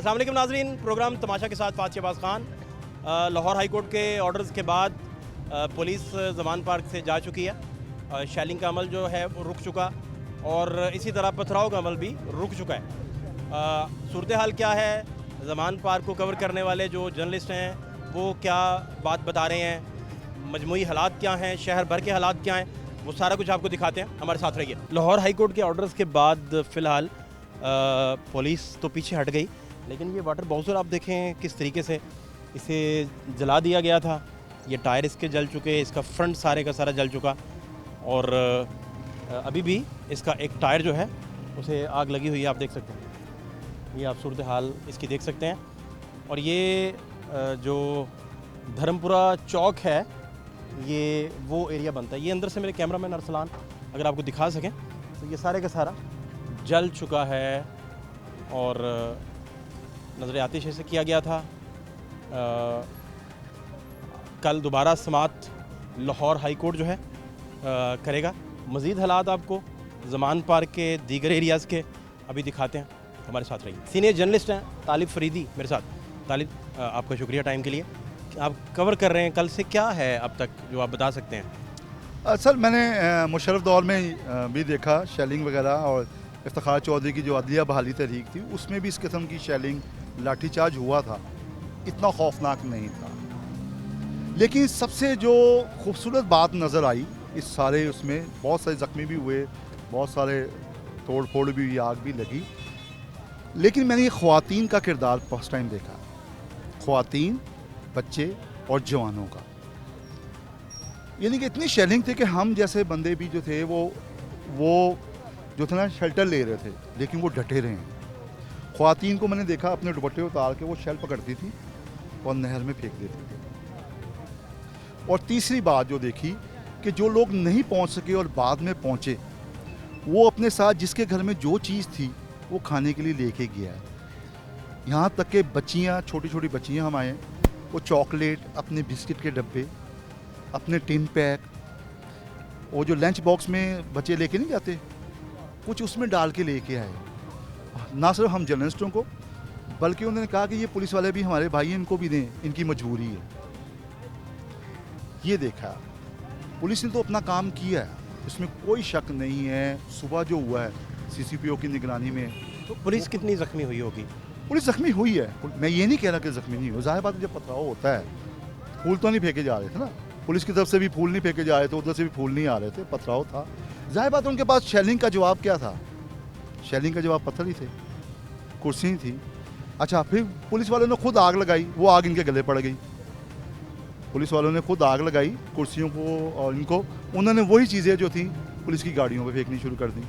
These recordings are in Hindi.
अस्सलाम वालेकुम नाज़रीन, प्रोग्राम तमाशा के साथ Fatih Abbas Khan. Lahore high court के ऑर्डर्स के बाद पुलिस जमान पार्क से जा चुकी है। शैलिंग का अमल जो है वो रुक चुका और इसी तरह पथराव का अमल भी रुक चुका है। सूरत हाल क्या है, जमान पार्क को कवर करने वाले जो जर्नलिस्ट हैं वो क्या बात बता रहे हैं, मजमूई हालात क्या हैं, शहर भर के हालात क्या हैं, वो सारा कुछ आपको दिखाते हैं। हमारे साथ रहिए। लाहौर हाई कोर्ट के ऑर्डर्स के बाद फ़िलहाल पुलिस तो पीछे हट गई, लेकिन ये वाटर बाउंसर आप देखें किस तरीके से इसे जला दिया गया था। ये टायर इसके जल चुके, इसका फ्रंट सारे का सारा जल चुका और अभी भी इसका एक टायर जो है उसे आग लगी हुई है। आप देख सकते हैं, ये आप सूरत हाल इसकी देख सकते हैं। और ये जो धर्मपुरा चौक है ये वो एरिया बनता है। ये अंदर से मेरे कैमरामैन अरसलान अगर आपको दिखा सकें तो ये सारे का सारा जल चुका है और नज़र आतिश से किया गया था। कल दोबारा समात लाहौर हाई कोर्ट जो है करेगा। मज़ीद हालात आपको जमान पार्क के दीगर एरियाज़ के अभी दिखाते हैं। हमारे साथ रहिए। सीनियर जर्नलिस्ट हैं तालिब फरीदी मेरे साथ। तालिब, आपका शुक्रिया टाइम के लिए। आप कवर कर रहे हैं, कल से क्या है अब तक जो आप बता सकते हैं? सर, मैंने मुशर्रफ दौर में भी देखा शेलिंग वगैरह, और इफ्तिखार चौधरी की जो अदलिया बहाली तहरीक थी उसमें भी इस किस्म की शेलिंग लाठीचार्ज हुआ था। इतना खौफनाक नहीं था, लेकिन सबसे जो खूबसूरत बात नज़र आई इस सारे उसमें, बहुत सारे ज़ख्मी भी हुए, बहुत सारे तोड़ फोड़ भी हुई, आग भी लगी, लेकिन मैंने ये ख़वातीन का किरदार फर्स्ट टाइम देखा। ख़वातीन, बच्चे और जवानों का, यानी कि इतनी शेलिंग थी कि हम जैसे बंदे भी जो थे वो जो थे ना शेल्टर ले रहे थे, लेकिन वो डटे रहे हैं। ख़वातीन को मैंने देखा अपने दुपट्टे उतार के वो शेल पकड़ती थी और नहर में फेंक देती थी। और तीसरी बात जो देखी कि जो लोग नहीं पहुंच सके और बाद में पहुंचे, वो अपने साथ जिसके घर में जो चीज़ थी वो खाने के लिए लेके गया है। यहाँ तक कि बच्चियाँ, छोटी छोटी बच्चियाँ हम आए, वो चॉकलेट, अपने बिस्किट के डब्बे, अपने टिन पैक, वो जो लंच बॉक्स में बच्चे लेके नहीं जाते, कुछ उसमें डाल के लेके आए। ना सिर्फ हम जर्नलिस्टों को, बल्कि उन्होंने कहा कि ये पुलिस वाले भी हमारे भाई हैं, इनको भी दें, इनकी मजबूरी है। ये देखा, पुलिस ने तो अपना काम किया है, इसमें कोई शक नहीं है। सुबह जो हुआ है CCPO की निगरानी में, तो पुलिस कितनी ज़ख्मी हुई होगी? पुलिस ज़ख्मी हुई है, मैं ये नहीं कह रहा कि ज़ख्मी नहीं हो। ज़ाहिर बात है, जब पथराव होता है, फूल तो नहीं फेंके जा रहे थे ना, पुलिस की तरफ से भी फूल नहीं फेंके जा रहे थे, उधर से भी फूल नहीं आ रहे थे, पथराव था। ज़ाहिर बात है उनके पास शेलिंग का जवाब क्या था? शेलिंग का जवाब पत्थर ही थे, कुर्सी थी। अच्छा, फिर पुलिस वालों ने खुद आग लगाई, वो आग इनके गले पड़ गई। पुलिस वालों ने खुद आग लगाई कुर्सियों को और इनको, उन्होंने वही चीज़ें जो थी पुलिस की गाड़ियों पे फेंकनी शुरू कर दी।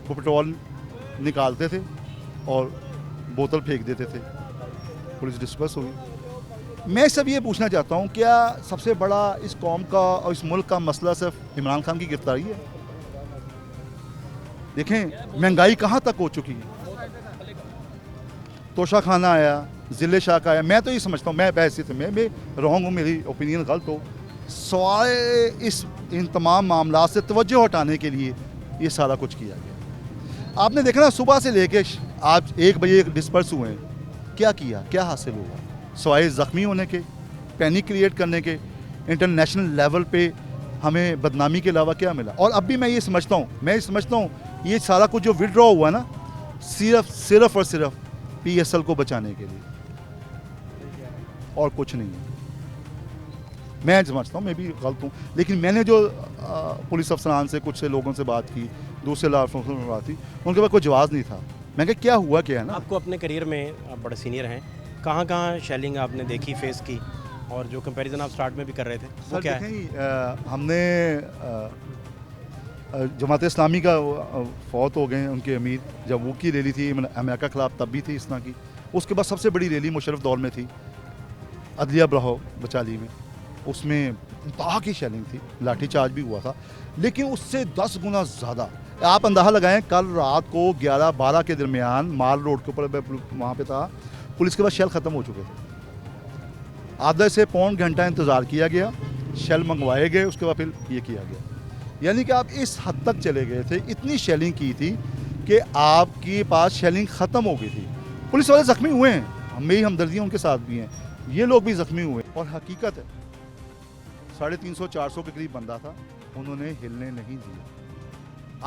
वो पेट्रोल निकालते थे और बोतल फेंक देते थे, पुलिस डिस्पर्स हुई। मैं सब ये पूछना चाहता हूँ, क्या सबसे बड़ा इस कौम का और इस मुल्क का मसला सिर्फ इमरान खान की गिरफ्तारी है? देखें महंगाई कहाँ तक हो चुकी है। तोशा खाना आया, ज़िले शाह का आया। मैं तो ये समझता हूँ, मैं बहसीत मैं रॉन्ग हूँ, मेरी ओपिनियन गलत हो, सवाए इन तमाम मामला से तवज्जो हटाने के लिए ये सारा कुछ किया गया। आपने देखा ना, सुबह से लेके आज 1 बजे डिस्पर्स हुए हैं, क्या किया, क्या हासिल हुआ? सवाए ज़ख्मी होने के, पैनिक क्रिएट करने के, इंटरनेशनल लेवल पे हमें बदनामी के अलावा क्या मिला? और अब भी मैं ये समझता हूँ ये सारा कुछ जो विड्रॉ हुआ ना, सिर्फ और सिर्फ PSL को बचाने के लिए, और कुछ नहीं है। मैं समझता हूँ, मैं भी गलत हूँ, लेकिन मैंने जो पुलिस अफसरान से, कुछ से लोगों से बात की, दूसरे लाफों से बात की, उनके पास कोई जवाब नहीं था। मैं कहा क्या हुआ क्या है ना। आपको अपने करियर में, आप बड़े सीनियर हैं, कहाँ कहाँ शेलिंग आपने देखी, फेस की, और जो कंपैरिजन आप स्टार्ट में भी कर रहे थे वो क्या है? हमने जमात इस्लामी का फौत हो गए उनके अमीर, जब वो की रैली थी अमेरिका के खिलाफ, तब भी थी इस तरह की। उसके बाद सबसे बड़ी रैली मुशर्रफ दौर में थी, अदलिया बराहो बचाली में, उसमें इंतहा की शेलिंग थी, लाठीचार्ज भी हुआ था, लेकिन उससे 10 गुना ज़्यादा। आप अंदाज़ा लगाएं, कल रात को 11-12 के दरमियान माल रोड के ऊपर वहाँ पे था, पुलिस के पास शेल ख़त्म हो चुके थे। आधे से पौन घंटा इंतज़ार किया गया, शेल मंगवाए गए, उसके बाद फिर ये किया गया। यानी कि आप इस हद तक चले गए थे, इतनी शेलिंग की थी कि आपके पास शेलिंग ख़त्म हो गई थी। पुलिस वाले जख्मी हुए हैं, मेरी हमदर्दियाँ उनके साथ भी हैं, ये लोग भी जख्मी हुए। और हकीकत है 350-400 के करीब बंदा था, उन्होंने हिलने नहीं दिया।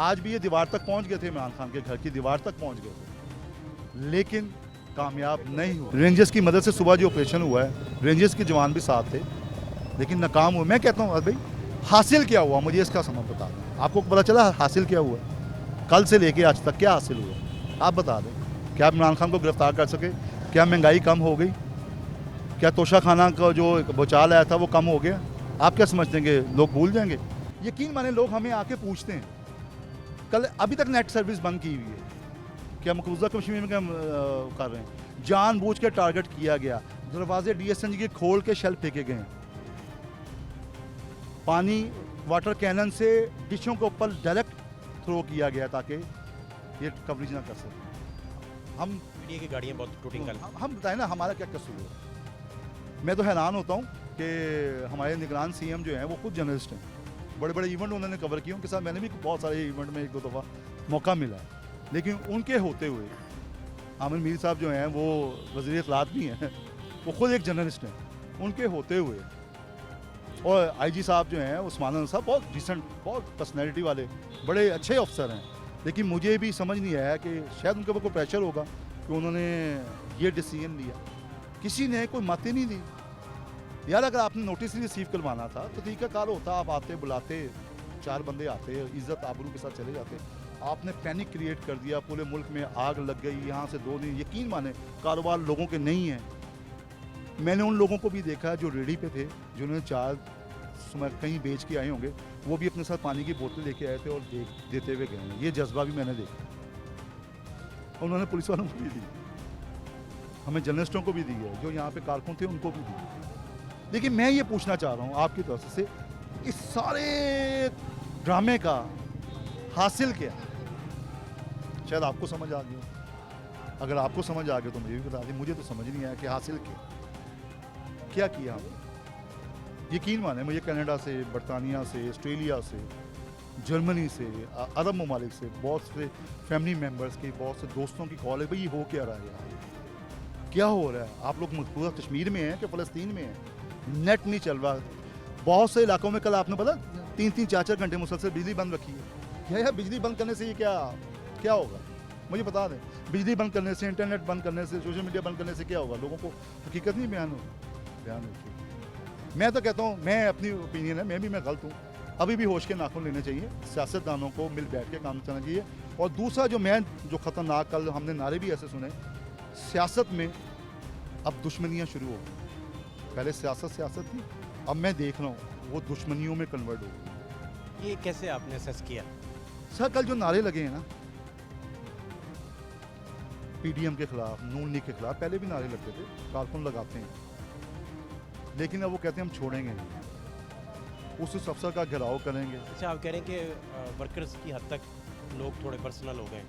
आज भी ये दीवार तक पहुंच गए थे, इमरान खान के घर की दीवार तक पहुंच गए थे, लेकिन कामयाब नहीं हुए। रेंजर्स की मदद से सुबह जो ऑपरेशन हुआ है, रेंजर्स के जवान भी साथ थे, लेकिन नाकाम हुए। मैं कहता हूँ भाई हासिल क्या हुआ, मुझे इसका समझ बता दें। आपको पता चला हासिल क्या हुआ? कल से लेके आज तक क्या हासिल हुआ, आप बता दें। क्या इमरान खान को गिरफ्तार कर सके? क्या महंगाई कम हो गई? क्या तोशा खाना का जो भूचाल आया था वो कम हो गया? आप क्या समझते हैं कि लोग भूल जाएंगे? यकीन माने लोग हमें आके पूछते हैं, कल अभी तक नेट सर्विस बंद की हुई है, क्या मकबूजा कश्मीर में क्या कर रहे हैं? जानबूझ के टारगेट किया गया, दरवाजे DSNG के खोल के शेल फेंके गए, पानी वाटर कैनन से डिशों के ऊपर डायरेक्ट थ्रो किया गया ताकि ये कवरेज ना कर सके। हम मीडिया की गाड़ियाँ बहुत टूटिंग कर हम बताएं ना हमारा क्या कसूर है। मैं तो हैरान होता हूँ कि हमारे निगरान CM जो हैं वो खुद जर्नलिस्ट हैं, बड़े बड़े इवेंट उन्होंने कवर किए, उनके साथ मैंने भी बहुत सारे इवेंट में 1-2 दफ़ा मौका मिला है, लेकिन उनके होते हुए आमिर मीर साहब जो हैं वो वज़ीर इत्तलात भी हैं, वो खुद एक जर्नलिस्ट हैं, उनके होते हुए और IG साहब जो हैं उस्मान अनवर साहब बहुत डिसेंट, बहुत पर्सनैलिटी वाले बड़े अच्छे अफसर हैं, लेकिन मुझे भी समझ नहीं आया कि शायद उनके ऊपर कोई प्रेशर होगा कि उन्होंने ये डिसीजन लिया। किसी ने कोई मत ही नहीं दी। यार अगर आपने नोटिस ही रिसीव करवाना था तो तरीक़ाकार होता, आप आते बुलाते, 4 बंदे आते, इज़्ज़त आबरू के साथ चले जाते। आपने पैनिक क्रिएट कर दिया, पूरे मुल्क में आग लग गई, यहाँ से 2 दिन। यकीन माने कारोबार लोगों के नहीं है। मैंने उन लोगों को भी देखा जो रेडी पे थे, जिन्होंने 4 कहीं बेच के आए होंगे, वो भी अपने साथ पानी की बोतल लेके आए थे और देते हुए गए। ये जज्बा भी मैंने देखा। उन्होंने पुलिस वालों को भी दी, हमें जर्नलिस्टों को भी दी है, जो यहाँ पे कारकुन थे उनको भी दी। लेकिन मैं ये पूछना चाह रहा हूँ आपकी तरफ से, इस सारे ड्रामे का हासिल क्या? शायद आपको समझ आ गया, अगर आपको समझ आ गया तो मुझे भी बता दें। मुझे तो समझ नहीं आया कि हासिल क्या किया हमने। यकीन माने मुझे कनाडा से, बरतानिया से, ऑस्ट्रेलिया से, जर्मनी से, अरब ममालिक से, बहुत से फैमिली मेम्बर्स के, बहुत से दोस्तों की कॉल है, भाई हो क्या रहा है यार, क्या हो रहा है? आप लोग पूरा कश्मीर में हैं कि फ़लस्तीन में हैं? नेट नहीं चल रहा। बहुत से इलाकों में कल आपने पता 3-3, 4-4 घंटे मुसलसल बिजली बंद रखी है। क्या यार बिजली बंद करने से ये क्या होगा? मुझे बता दें, बिजली बंद करने से, इंटरनेट बंद करने से, सोशल मीडिया बंद करने से क्या होगा? लोगों को हकीकत नहीं बयान होती। मैं तो कहता हूँ, मैं अपनी ओपिनियन है, मैं गलत हूँ, अभी भी होश के नाखून लेने चाहिए, सियासतदानों को मिल बैठ के काम करना चाहिए। और दूसरा जो ख़तरनाक, कल हमने नारे भी ऐसे सुने, सियासत में अब दुश्मनियाँ शुरू हो गई। पहले सियासत थी, अब मैं देख रहा हूँ वो दुश्मनियों में कन्वर्ट हो गई। ये कैसे आपने असेस किया? सर कल जो नारे लगे हैं ना, PDM के खिलाफ, नून लीग के खिलाफ, पहले भी नारे लगते थे, कारकुन लगाते हैं, लेकिन अब वो कहते हैं हम छोड़ेंगे नहीं, उस अफसर का घेराव करेंगे। अच्छा, आप कह रहे हैं कि वर्कर्स की हद तक लोग थोड़े पर्सनल हो गए।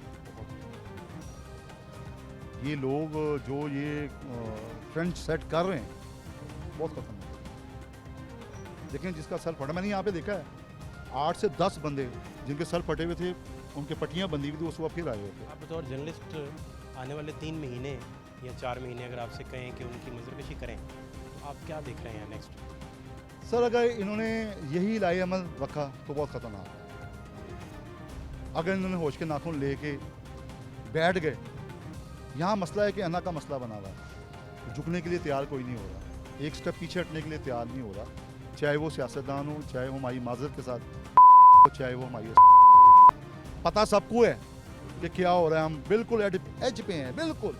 ये लोग जो ये ट्रेंड सेट कर रहे हैं बहुत खतरनाक है। देखें जिसका सर फटा, मैंने यहाँ पे देखा है 8 से 10 बंदे जिनके सर फटे हुए थे, उनके पट्टियाँ बंधी हुई थी, उस वक्त फिर आए हुए थे। आप बतौर जर्नलिस्ट आने वाले 3 महीने या 4 महीने अगर आपसे कहें कि उनकी नज़रकशी करें, तो आप क्या देख रहे हैं नेक्स्ट? सर अगर इन्होंने यही लाई अमल रखा तो बहुत ख़तरनाक है। अगर इन्होंने होश के नाखून लेके बैठ गए, यहाँ मसला है कि अन्ना का मसला बना हुआ है, झुकने के लिए तैयार कोई नहीं हो रहा, एक स्टेप पीछे हटने के लिए तैयार नहीं हो रहा, चाहे वो सियासतदान हो, चाहे वो हमारी माजरत के साथ, चाहे वो हमारी, पता सबको है कि क्या हो रहा है, हम बिल्कुल एज पे हैं बिल्कुल।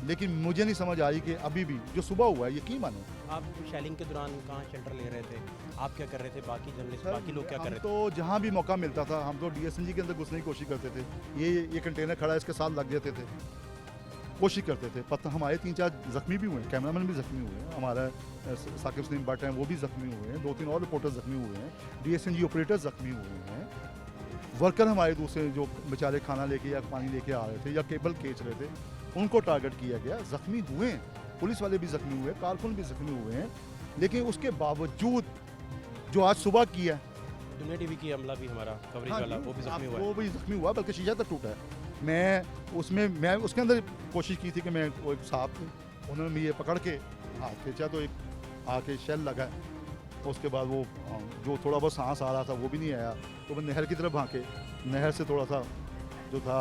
लेकिन मुझे नहीं समझ आ रही कि अभी भी जो सुबह हुआ है, यकीन माने। आप शेलिंग के दौरान कहाँ शेल्टर ले रहे थे? आप क्या कर रहे थे? बाकी जर्नलिस्ट, बाकी लोग क्या कर रहे थे? तो जहाँ भी मौका मिलता था हम तो DSNG के अंदर घुसने की कोशिश करते थे। ये कंटेनर खड़ा है, इसके साथ लग जाते थे, कोशिश करते थे। पता हमारे 3-4 जख्मी भी हुए हैं, कैमरामैन भी जख्मी हुए हैं, हमारा साकिब सलीम भट्ट हैं वो भी जख्मी हुए हैं, 2-3 और रिपोर्टर जख्मी हुए हैं, DSNG ऑपरेटर जख्मी हुए हैं, वर्कर हमारे दूसरे जो बेचारे खाना लेके या पानी लेके आ रहे थे या केबल खींच रहे थे, उनको टारगेट किया गया, जख्मी हुए हैं, पुलिस वाले भी जख्मी हुए, कारकुन भी जख्मी हुए हैं। लेकिन उसके बावजूद जो आज सुबह किया, दुनिया TV की अमला भी हमारा कवरेज हाँ वाला, वो भी जख्मी हुआ है। वो भी जख्मी हुआ, बल्कि शीशा तक टूटा है। मैं उसके अंदर कोशिश की थी कि मैं वो एक सांप थे, उन्होंने मुझे पकड़ के हाथ खींचा तो एक आके शेल लगा। उसके बाद वो जो थोड़ा बहुत सांस आ रहा था वो भी नहीं आया, तो मैं नहर की तरफ भागे, नहर से थोड़ा सा जो था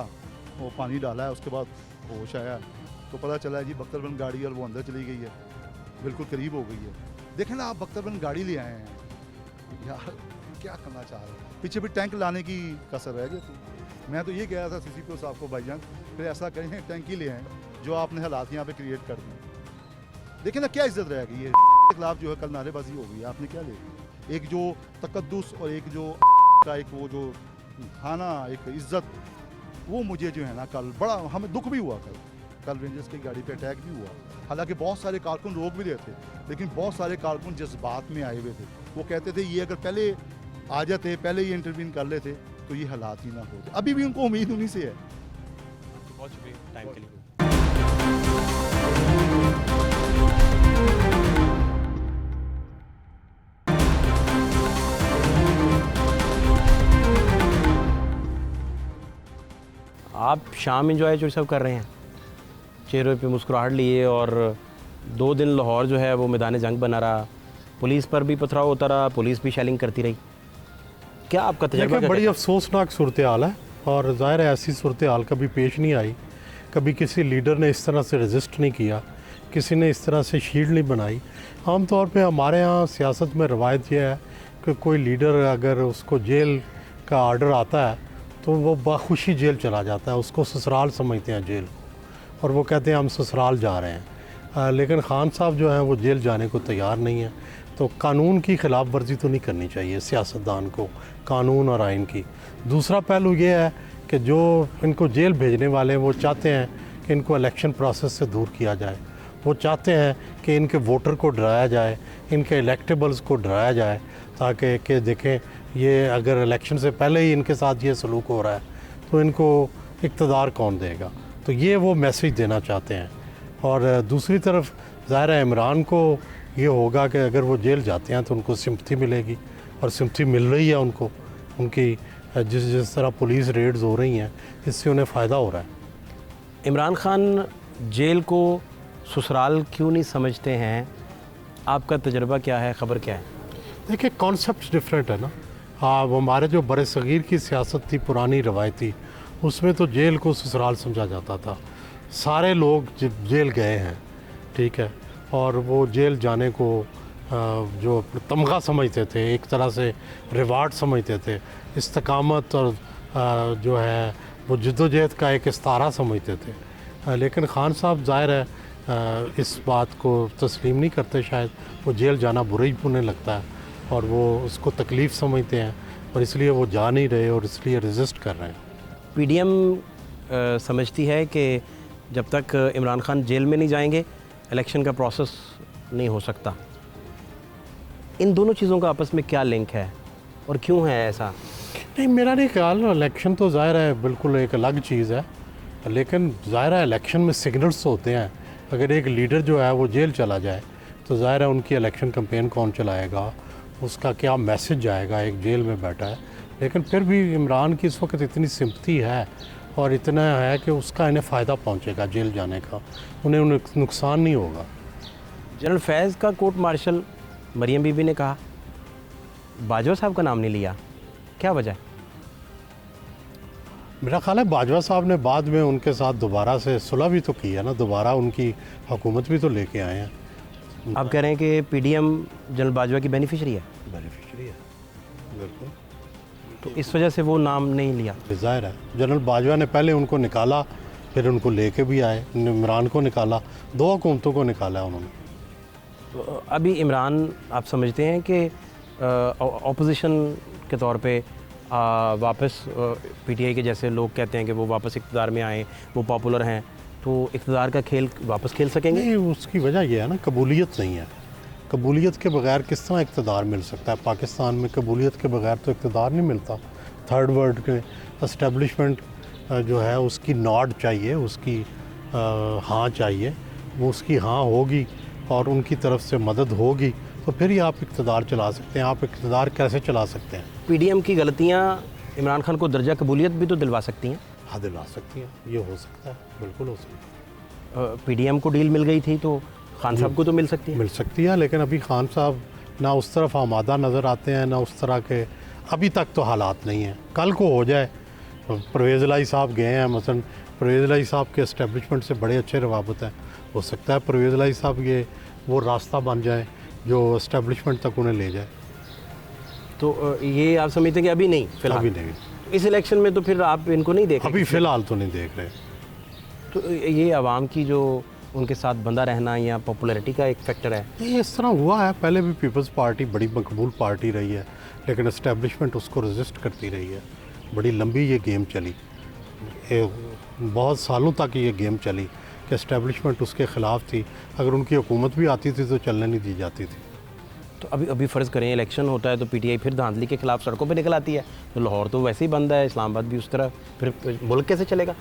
वो पानी डाला है, उसके बाद होश आया तो पता चला जी बख्तरबंद गाड़ी और वो अंदर चली गई है, बिल्कुल करीब हो गई है। देखें ना आप बख्तरबंद गाड़ी ले आए हैं यार, क्या करना चाह रहे हैं, पीछे भी टैंक लाने की कसर रह जाती। मैं तो ये कह रहा था CCPO साहब को, भाईजान फिर ऐसा करें टैंक ही ले आएँ जो आपने हालात यहाँ पे क्रिएट कर दी। देखिए ना क्या इज्जत रह गई है के खिलाफ, जो है कल नारेबाजी हो गई, आपने क्या ले ली? एक जो तकद्दुस और एक जो का एक वो जो था ना एक इज्जत, वो मुझे जो है ना कल बड़ा हमें दुख भी हुआ। कल रेंजर्स की गाड़ी पे अटैक भी हुआ, हालांकि बहुत सारे कारकुन रोक भी रहे थे, लेकिन बहुत सारे कारकुन जज्बात में आए हुए थे। वो कहते थे ये अगर पहले आ जाते, पहले ये इंटरवीन कर लेते तो ये हालात ही ना होते। अभी भी उनको उम्मीद उन्हीं से है। बहुत शुक्रिया टाइम के लिए। आप शाम इंजॉय जो सब कर रहे हैं, चेहरे पे मुस्कुराहट लिए, और 2 दिन लाहौर जो है वो मैदान जंग बना रहा, पुलिस पर भी पथराव होता रहा, पुलिस भी शेलिंग करती रही। क्या आपका तजुर्बा? बड़ी अफसोसनाक सूरत हाल है, और ज़ाहिर है ऐसी सूरत हाल कभी पेश नहीं आई। कभी किसी लीडर ने इस तरह से रजिस्ट नहीं किया, किसी ने इस तरह से शील्ड नहीं बनाई। आम तौर पे हमारे यहाँ सियासत में रवायत यह है कि कोई लीडर अगर उसको जेल का आर्डर आता है तो वो बाखुशी जेल चला जाता है, उसको ससुराल समझते हैं जेल, और वो कहते हैं हम ससुराल जा रहे हैं। लेकिन ख़ान साहब जो हैं वो जेल जाने को तैयार नहीं है। तो कानून की ख़िलाफ़ वर्जी तो नहीं करनी चाहिए सियासतदान को, कानून और आइन की। दूसरा पहलू ये है कि जो इनको जेल भेजने वाले हैं वो चाहते हैं कि इनको इलेक्शन प्रोसेस से दूर किया जाए। वो चाहते हैं कि इनके वोटर को डराया जाए, इनके इलेक्टेबल्स को डराया जाए, ताकि कि देखें ये अगर इलेक्शन से पहले ही इनके साथ ये सलूक हो रहा है तो इनको इक़्तिदार कौन देगा। तो ये वो मैसेज देना चाहते हैं। और दूसरी तरफ ज़ाहिर है इमरान को ये होगा कि अगर वो जेल जाते हैं तो उनको सिम्पथी मिलेगी, और सिम्पथी मिल रही है उनको। उनकी जिस तरह पुलिस रेड्स हो रही हैं इससे उन्हें फ़ायदा हो रहा है। इमरान खान जेल को ससुराल क्यों नहीं समझते हैं? आपका तजुर्बा क्या है, ख़बर क्या है? देखिए कॉन्सेप्ट डिफरेंट है ना। हाँ, वो हमारे जो बड़े सग़ीर की सियासत थी, पुरानी रवायती, उसमें तो जेल को ससुराल समझा जाता था। सारे लोग जेल गए हैं, ठीक है, और वो जेल जाने को जो तमगा समझते थे, एक तरह से रिवार्ड समझते थे, इस्तकामत और जो है वो जद्दोजहद का एक इस्तारा समझते थे। लेकिन ख़ान साहब ज़ाहिर है इस बात को तस्लीम नहीं करते, शायद वो जेल जाना बुरा ही उन्हें लगता है और वो उसको तकलीफ़ समझते हैं, और इसलिए वो जा नहीं रहे और इसलिए रेजिस्ट कर रहे हैं। PDM समझती है कि जब तक इमरान खान जेल में नहीं जाएंगे इलेक्शन का प्रोसेस नहीं हो सकता। इन दोनों चीज़ों का आपस में क्या लिंक है और क्यों है ऐसा? नहीं, मेरा नहीं ख्याल। इलेक्शन तो ज़ाहिर है बिल्कुल एक अलग चीज़ है, लेकिन ज़ाहिर है इलेक्शन में सिग्नल्स होते हैं। अगर एक लीडर जो है वो जेल चला जाए तो ज़ाहिर है उनकी इलेक्शन कैंपेन कौन चलाएगा, उसका क्या मैसेज जाएगा, एक जेल में बैठा है। लेकिन फिर भी इमरान की इस वक्त इतनी सिम्पथी है और इतना है कि उसका इन्हें फ़ायदा पहुंचेगा जेल जाने का, उन्हें नुकसान नहीं होगा। जनरल फैज़ का कोर्ट मार्शल मरियम बीबी ने कहा, बाजवा साहब का नाम नहीं लिया, क्या वजह है? मेरा ख्याल है बाजवा साहब ने बाद में उनके साथ दोबारा से सुलह भी तो की है ना, दोबारा उनकी हुकूमत भी तो लेके आए हैं। आप कह रहे हैं कि PDM जनरल बाजवा की बेनिफिशरी है? बेनिफिशरी है बिल्कुल। तो इस वजह से वो नाम नहीं लिया। ज़ाहिर है जनरल बाजवा ने पहले उनको निकाला, फिर उनको लेके भी आए, इमरान को निकाला, 2 हुकूमतों को निकाला उन्होंने। तो अभी इमरान आप समझते हैं कि ऑपोजिशन के तौर पे वापस PTI के जैसे लोग कहते हैं कि वो वापस इक़्तिदार में आए, वो पॉपुलर हैं, तो इक़्तिदार का खेल वापस खेल सकेंगे? नहीं, उसकी वजह यह है ना, कबूलियत नहीं है। कबूलियत के बगैर किस तरह इक़्तिदार मिल सकता है? पाकिस्तान में कबूलियत के बगैर तो इक़्तिदार नहीं मिलता। थर्ड वर्ल्ड के इस्टेब्लिशमेंट जो है उसकी नॉड चाहिए, उसकी हाँ चाहिए। वो उसकी हाँ होगी और उनकी तरफ से मदद होगी तो फिर ही आप इक़्तिदार चला सकते हैं। आप इक़्तिदार कैसे चला सकते हैं? PDM की गलतियाँ इमरान खान को दर्जा कबूलियत भी तो दिलवा सकती हैं। हदें ला सकती हैं, ये हो सकता है, बिल्कुल हो सकता है। पीडीएम को डील मिल गई थी तो खान साहब को तो मिल सकती है। मिल सकती है, लेकिन अभी खान साहब ना उस तरफ आमादा नज़र आते हैं, ना उस तरह के अभी तक तो हालात नहीं हैं। कल को हो जाए, परवेज़ इलाही साहब गए हैं, मसलन परवेज़ इलाही साहब के इस्टेब्लिशमेंट से बड़े अच्छे रवाबत हैं, हो सकता है परवेज़ इलाही साहब ये वो रास्ता बन जाए जो इस्टेब्लिशमेंट तक उन्हें ले जाए। तो ये आप समझते हैं कि अभी नहीं, फिलहाल अभी नहीं, इस इलेक्शन में तो फिर आप इनको नहीं देख रहे? अभी फ़िलहाल तो नहीं देख रहे। तो ये आवाम की जो उनके साथ बंधा रहना या पॉपुलैरिटी का एक फैक्टर है? ये इस तरह हुआ है, पहले भी पीपल्स पार्टी बड़ी मकबूल पार्टी रही है, लेकिन इस्टेब्लिशमेंट उसको रेजिस्ट करती रही है। बड़ी लंबी ये गेम चली, बहुत सालों तक ये गेम चली कि इस्टेब्लिशमेंट उसके ख़िलाफ़ थी। अगर उनकी हुकूमत भी आती थी तो चलने नहीं दी जाती थी। तो अभी फ़र्ज़ करें इलेक्शन होता है तो पीटीआई फिर धांधली के ख़िलाफ़ सड़कों पे निकल आती है, तो लाहौर तो वैसे ही बंद है, इस्लामाबाद भी उस तरह, फिर मुल्क कैसे चलेगा?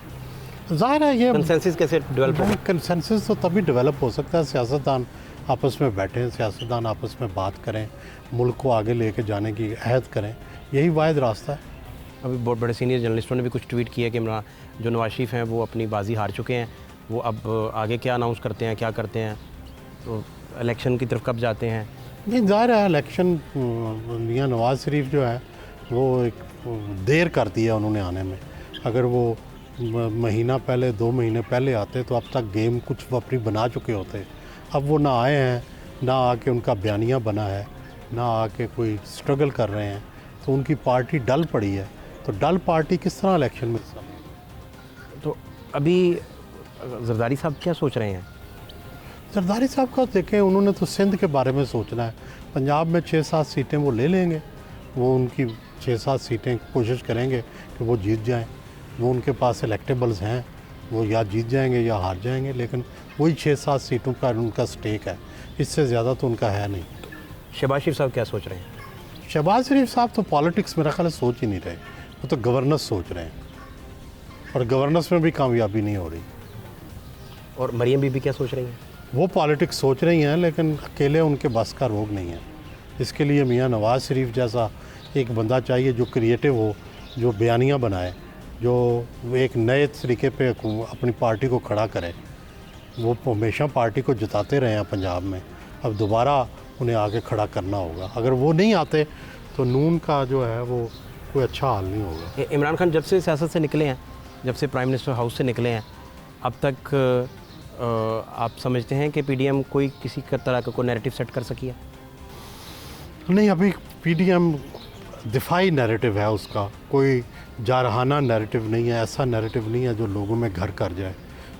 ज़ाहिर है ये कंसेंसस कैसे डेवलप होगा? कंसेंसस तो तभी डेवलप हो सकता है, सियासतदान आपस में बैठें, सियासतदान आपस में बात करें, मुल्क को आगे लेके जाने की अहद करें, यही वाहिद रास्ता है। अभी बहुत बड़े सीनियर जर्नलिस्टों ने भी कुछ ट्वीट किया कि जो नवाज शरीफ हैं वो अपनी बाजी हार चुके हैं, वो अब आगे क्या अनाउंस करते हैं, क्या करते हैं, तो इलेक्शन की तरफ कब जाते हैं? नहीं, ज़ाहिर है इलेक्शन मियां नवाज़ शरीफ जो है वो एक देर कर दी है उन्होंने आने में। अगर वो महीना पहले 2 महीने पहले आते तो अब तक गेम कुछ वपरी बना चुके होते। अब वो ना आए हैं, ना आके उनका बयानिया बना है, ना आके कोई स्ट्रगल कर रहे हैं, तो उनकी पार्टी डल पड़ी है। तो डल पार्टी किस तरह इलेक्शन में? तो अभी जरदारी साहब क्या सोच रहे हैं? जरदारी साहब का देखें, उन्होंने तो सिंध के बारे में सोचना है। पंजाब में 6-7 सीटें वो ले लेंगे, वो उनकी 6-7 सीटें कोशिश करेंगे कि वो जीत जाएं। वो उनके पास इलेक्टेबल्स हैं, वो या जीत जाएंगे या हार जाएंगे, लेकिन वही 6-7 सीटों का उनका स्टेक है, इससे ज़्यादा तो उनका है नहीं। शहबाज शरीफ साहब क्या सोच रहे हैं? शहबाज शरीफ साहब तो पॉलिटिक्स मेरा ख्याल है सोच ही नहीं रहे, वो तो गवर्नेंस सोच रहे हैं, और गवर्नेंस में भी कामयाबी नहीं हो रही। और मरियम बीबी क्या सोच रही हैं? वो पॉलिटिक्स सोच रही हैं, लेकिन अकेले उनके बस का रोग नहीं है। इसके लिए मियां नवाज़ शरीफ जैसा एक बंदा चाहिए जो क्रिएटिव हो, जो बयानियाँ बनाए, जो एक नए तरीके पे अपनी पार्टी को खड़ा करे। वो हमेशा पार्टी को जिताते रहे हैं पंजाब में, अब दोबारा उन्हें आगे खड़ा करना होगा। अगर वो नहीं आते तो नून का जो है वो कोई अच्छा हाल नहीं होगा। इमरान खान जब से सियासत से निकले हैं, जब से प्राइम मिनिस्टर हाउस से निकले हैं, अब तक आप समझते हैं कि पीडीएम कोई किसी तरह का कोई नैरेटिव सेट कर सकी है? नहीं, अभी पीडीएम दिफाई नैरेटिव है उसका, कोई जारहाना नैरेटिव नहीं है। ऐसा नैरेटिव नहीं है जो लोगों में घर कर जाए,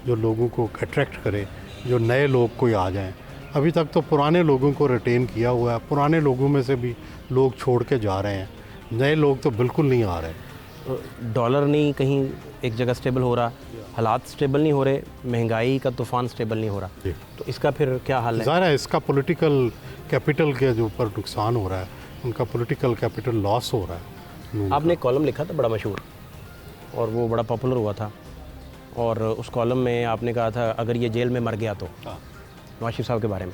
जो लोगों को अट्रैक्ट करे, जो नए लोग कोई आ जाएं। अभी तक तो पुराने लोगों को रिटेन किया हुआ है, पुराने लोगों में से भी लोग छोड़ के जा रहे हैं, नए लोग तो बिल्कुल नहीं आ रहे। डॉलर नहीं कहीं एक जगह स्टेबल हो रहा, हालात स्टेबल नहीं हो रहे, महंगाई का तूफ़ान स्टेबल नहीं हो रहा, तो इसका फिर क्या हाल है? ज़ाहिर है इसका पॉलिटिकल कैपिटल के जो ऊपर नुकसान हो रहा है, उनका पॉलिटिकल कैपिटल लॉस हो रहा है। आपने एक कॉलम लिखा था बड़ा मशहूर, और वो बड़ा पॉपुलर हुआ था, और उस कॉलम में आपने कहा था अगर ये जेल में मर गया तो, नवाज शरीफ साहब के बारे में,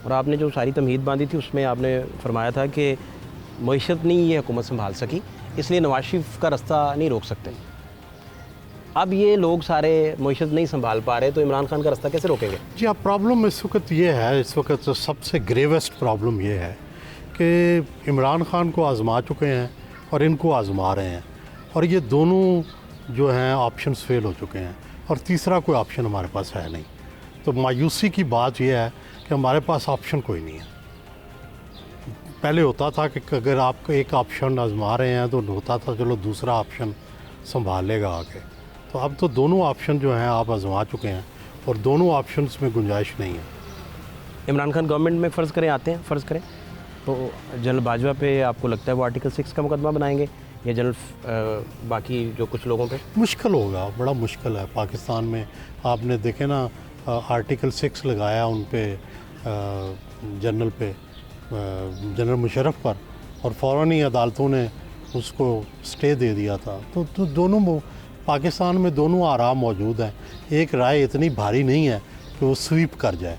और आपने जो सारी तमहीद बांधी थी उसमें आपने फरमाया था कि मईशत नहीं ये हुकूमत संभाल सकी, इसलिए नवाज शरीफ का रास्ता नहीं रोक सकते। अब ये लोग सारे मईशत नहीं संभाल पा रहे, तो इमरान खान का रास्ता कैसे रोकेंगे? जी, अब प्रॉब्लम इस वक्त ये है, इस वक्त तो सबसे ग्रेवेस्ट प्रॉब्लम ये है कि इमरान खान को आज़मा चुके हैं और इनको आज़मा रहे हैं, और ये दोनों जो हैं ऑप्शंस फेल हो चुके हैं, और तीसरा कोई ऑप्शन हमारे पास है नहीं। तो मायूसी की बात यह है कि हमारे पास ऑप्शन कोई नहीं है। पहले होता था कि अगर आप एक ऑप्शन आजमा रहे हैं तो होता था चलो दूसरा ऑप्शन संभाल लेगा आगे। तो अब तो दोनों ऑप्शन जो हैं आप आजमा चुके हैं, और दोनों ऑप्शंस में गुंजाइश नहीं है। इमरान खान गवर्नमेंट में फ़र्ज़ करें आते हैं, फ़र्ज़ करें तो जनरल बाजवा पे आपको लगता है वो आर्टिकल 6 का मुकदमा बनाएंगे, या जनरल बाकी जो कुछ लोगों पे? मुश्किल होगा, बड़ा मुश्किल है। पाकिस्तान में आपने देखे ना, आर्टिकल 6 लगाया उन पे, जनरल पे, जनरल मुशर्रफ पर, और फ़ौरन ही अदालतों ने उसको स्टे दे दिया था। तो दोनों पाकिस्तान में दोनों आराम मौजूद हैं। एक राय इतनी भारी नहीं है कि वो स्वीप कर जाए।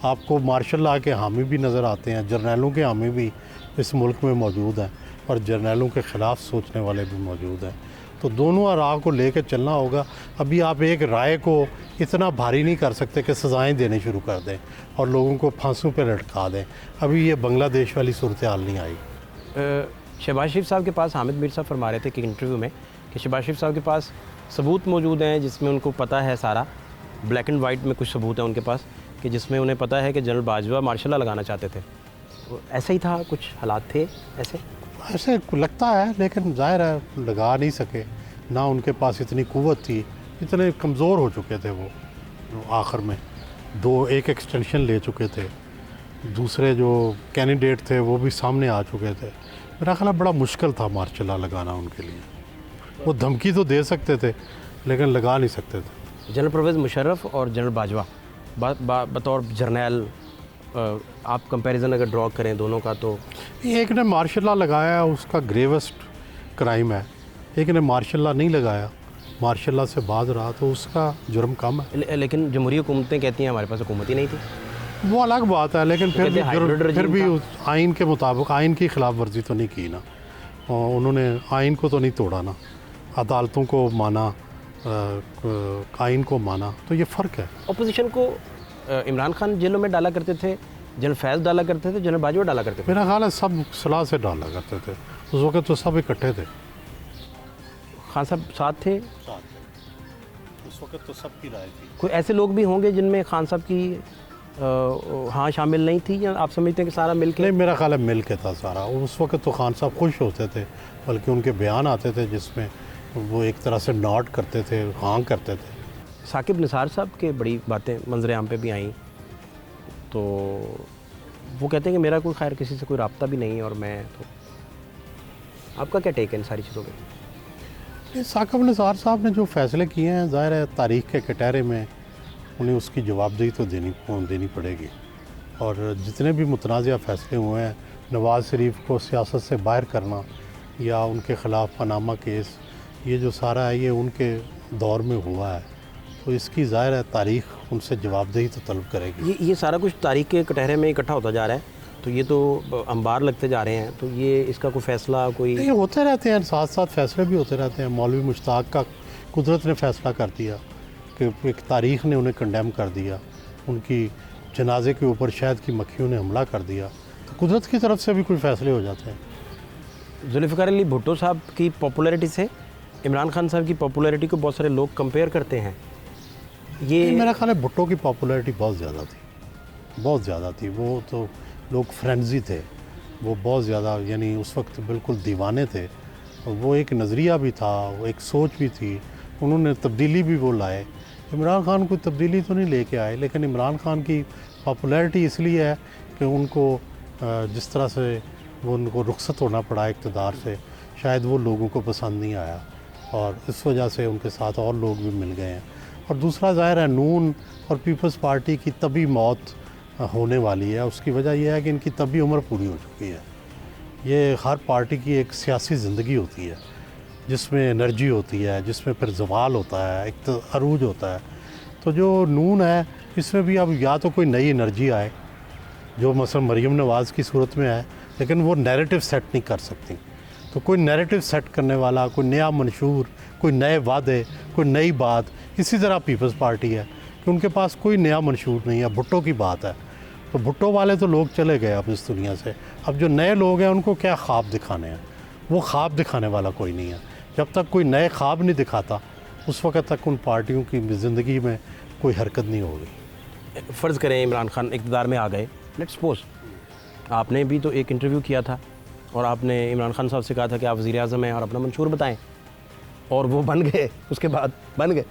आपको मार्शल लॉ के हामी भी नज़र आते हैं, जर्नैलों के हामी भी इस मुल्क में मौजूद हैं, और जर्नैलों के ख़िलाफ़ सोचने वाले भी मौजूद हैं। तो दोनों राह को लेकर चलना होगा। अभी आप एक राय को इतना भारी नहीं कर सकते कि सज़ाएं देने शुरू कर दें और लोगों को फांसों पर लटका दें। अभी ये बांग्लादेश वाली सूरत हाल नहीं आई। शहबाज शरीफ साहब के पास हामिद मीर साहब फरमा रहे थे कि इंटरव्यू में कि शहबाज शरीफ साहब के पास सबूत मौजूद हैं जिसमें उनको पता है, सारा ब्लैक एंड वाइट में कुछ सबूत है उनके पास कि जिसमें उन्हें पता है कि जनरल बाजवा मार्शल लॉ लगाना चाहते थे। तो ऐसा ही था, कुछ हालात थे ऐसे लगता है, लेकिन जाहिर है लगा नहीं सके, ना उनके पास इतनी कुव्वत थी, इतने कमज़ोर हो चुके थे वो आखिर में। एक एक्सटेंशन ले चुके थे, दूसरे जो कैंडिडेट थे वो भी सामने आ चुके थे। मेरा ख्याल बड़ा मुश्किल था मार्शल लॉ लगाना उनके लिए। वो धमकी तो दे सकते थे लेकिन लगा नहीं सकते थे। जनरल परवेज़ मुशर्रफ और जनरल बाजवा बतौर जर्नैल, आप कंपैरिजन अगर ड्रॉ करें दोनों का, तो एक ने मार्शल लॉ लगाया, उसका ग्रेवेस्ट क्राइम है। एक ने मार्शल लॉ नहीं लगाया, मार्शल लॉ से बाज रहा, तो उसका जुर्म कम है। लेकिन जमहूरी हुकूमतें कहती हैं हमारे पास हुकूमत ही नहीं थी। वो अलग बात है, लेकिन फिर भी था। उस आइन के मुताबिक आइन की खिलाफ वर्जी तो नहीं की ना, और उन्होंने आइन को तो नहीं तोड़ा ना, अदालतों को माना, आइन को माना, तो ये फ़र्क है। अपोजिशन को इमरान खान जेलों में डाला करते थे, जनरल फैज़ डाला करते थे, जनरल बाजवा डाला करते थे। मेरा ख्याल है सब सलाह से डाला करते थे उस वक्त, तो सब इकट्ठे थे। खान साहब साथ थे उस वक्त, तो सबकी राय थी। कोई ऐसे लोग भी होंगे जिनमें खान साहब की हाँ शामिल नहीं थी, या आप समझते हैं कि सारा मिल के? नहीं, मेरा ख्याल है मिल के था सारा। उस वक्त तो खान साहब खुश होते थे, बल्कि उनके बयान आते थे जिसमें वो एक तरह से नॉट करते थे, हाँ करते थे। साकिब निसार साहब के बड़ी बातें मंजर आम पे भी आई, तो वो कहते हैं कि मेरा कोई खैर किसी से कोई रब्ता भी नहीं है, और मैं तो, आपका क्या टेक है इन सारी चीज़ों पे? साकिब निसार साहब ने जो फ़ैसले किए हैं, ज़ाहिर है तारीख़ के कटहरे में उन्हें उसकी जवाबदेही तो देनी पड़ेगी। और जितने भी मुतनाज़ा फ़ैसले हुए हैं, नवाज़ शरीफ को सियासत से बाहर करना या उनके ख़िलाफ़ पनामा केस, ये जो सारा है ये उनके दौर में हुआ है, तो इसकी ज़ाहिर है तारीख़ उनसे जवाबदेही तो तलब करेगी। ये सारा कुछ तारीख़ के कटहरे में इकट्ठा होता जा रहा है, तो ये तो अंबार लगते जा रहे हैं, तो ये इसका कोई फ़ैसला कोई? ये होते रहते हैं, साथ साथ फ़ैसले भी होते रहते हैं। मौलवी मुश्ताक का कुदरत ने फ़ैसला कर दिया कि एक तारीख़ ने उन्हें कंडेम कर दिया, उनकी जनाजे के ऊपर शहद की मक्खियों ने हमला कर दिया, तो कुदरत की तरफ से भी कोई फ़ैसले हो जाते हैं। जुल्फ़िकार अली भुट्टो साहब की पॉपुलैरिटी से इमरान खान साहब की पॉपुलैरिटी को बहुत सारे लोग कंपेयर करते हैं। ये मेरा ख्याल है भुट्टो की पॉपुलैरिटी बहुत ज़्यादा थी, बहुत ज़्यादा थी। वो तो लोग फ्रेंजी थे, वो बहुत ज़्यादा, यानी उस वक्त बिल्कुल दीवाने थे। वो एक नज़रिया भी था, वो एक सोच भी थी, उन्होंने तब्दीली भी वो लाए। इमरान खान कोई तब्दीली तो नहीं लेके आए, लेकिन इमरान खान की पॉपुलैरिटी इसलिए है कि उनको जिस तरह से वो उनको रुखसत होना पड़ा इक़्तिदार से, शायद वो लोगों को पसंद नहीं आया, और इस वजह से उनके साथ और लोग भी मिल गए हैं। और दूसरा ज़ाहिर है नून और पीपल्स पार्टी की तभी मौत होने वाली है। उसकी वजह यह है कि इनकी तभी उम्र पूरी हो चुकी है। ये हर पार्टी की एक सियासी ज़िंदगी होती है जिसमें एनर्जी होती है, जिसमें फिर ज़वाल होता है, एक तो अरूज होता है। तो जो नून है इसमें भी अब या तो कोई नई एनर्जी आए, जो मसलन मरीम नवाज़ की सूरत में है, लेकिन वो नैरेटिव सेट नहीं कर सकती। तो कोई नैरेटिव सेट करने वाला, कोई नया मंशूर, कोई नए वादे, कोई नई बात। इसी तरह पीपल्स पार्टी है कि उनके पास कोई नया मंशूर नहीं है। भुट्टो की बात है, तो भुट्टो वाले तो लोग चले गए अब इस दुनिया से। अब जो नए लोग हैं उनको क्या ख्वाब दिखाने हैं? वो ख्वाब दिखाने वाला कोई नहीं है। जब तक कोई नए ख्वाब नहीं दिखाता, उस वक्त तक उन पार्टियों की ज़िंदगी में कोई हरकत नहीं होगी। फ़र्ज़ करें इमरान खान इक़्तिदार में आ गए, लेट्स सपोज, आपने भी तो एक इंटरव्यू किया था और आपने इमरान खान साहब से कहा था कि आप वज़ीर आज़म हैं और अपना मंशूर बताएं, और वो बन गए, उसके बाद बन गए।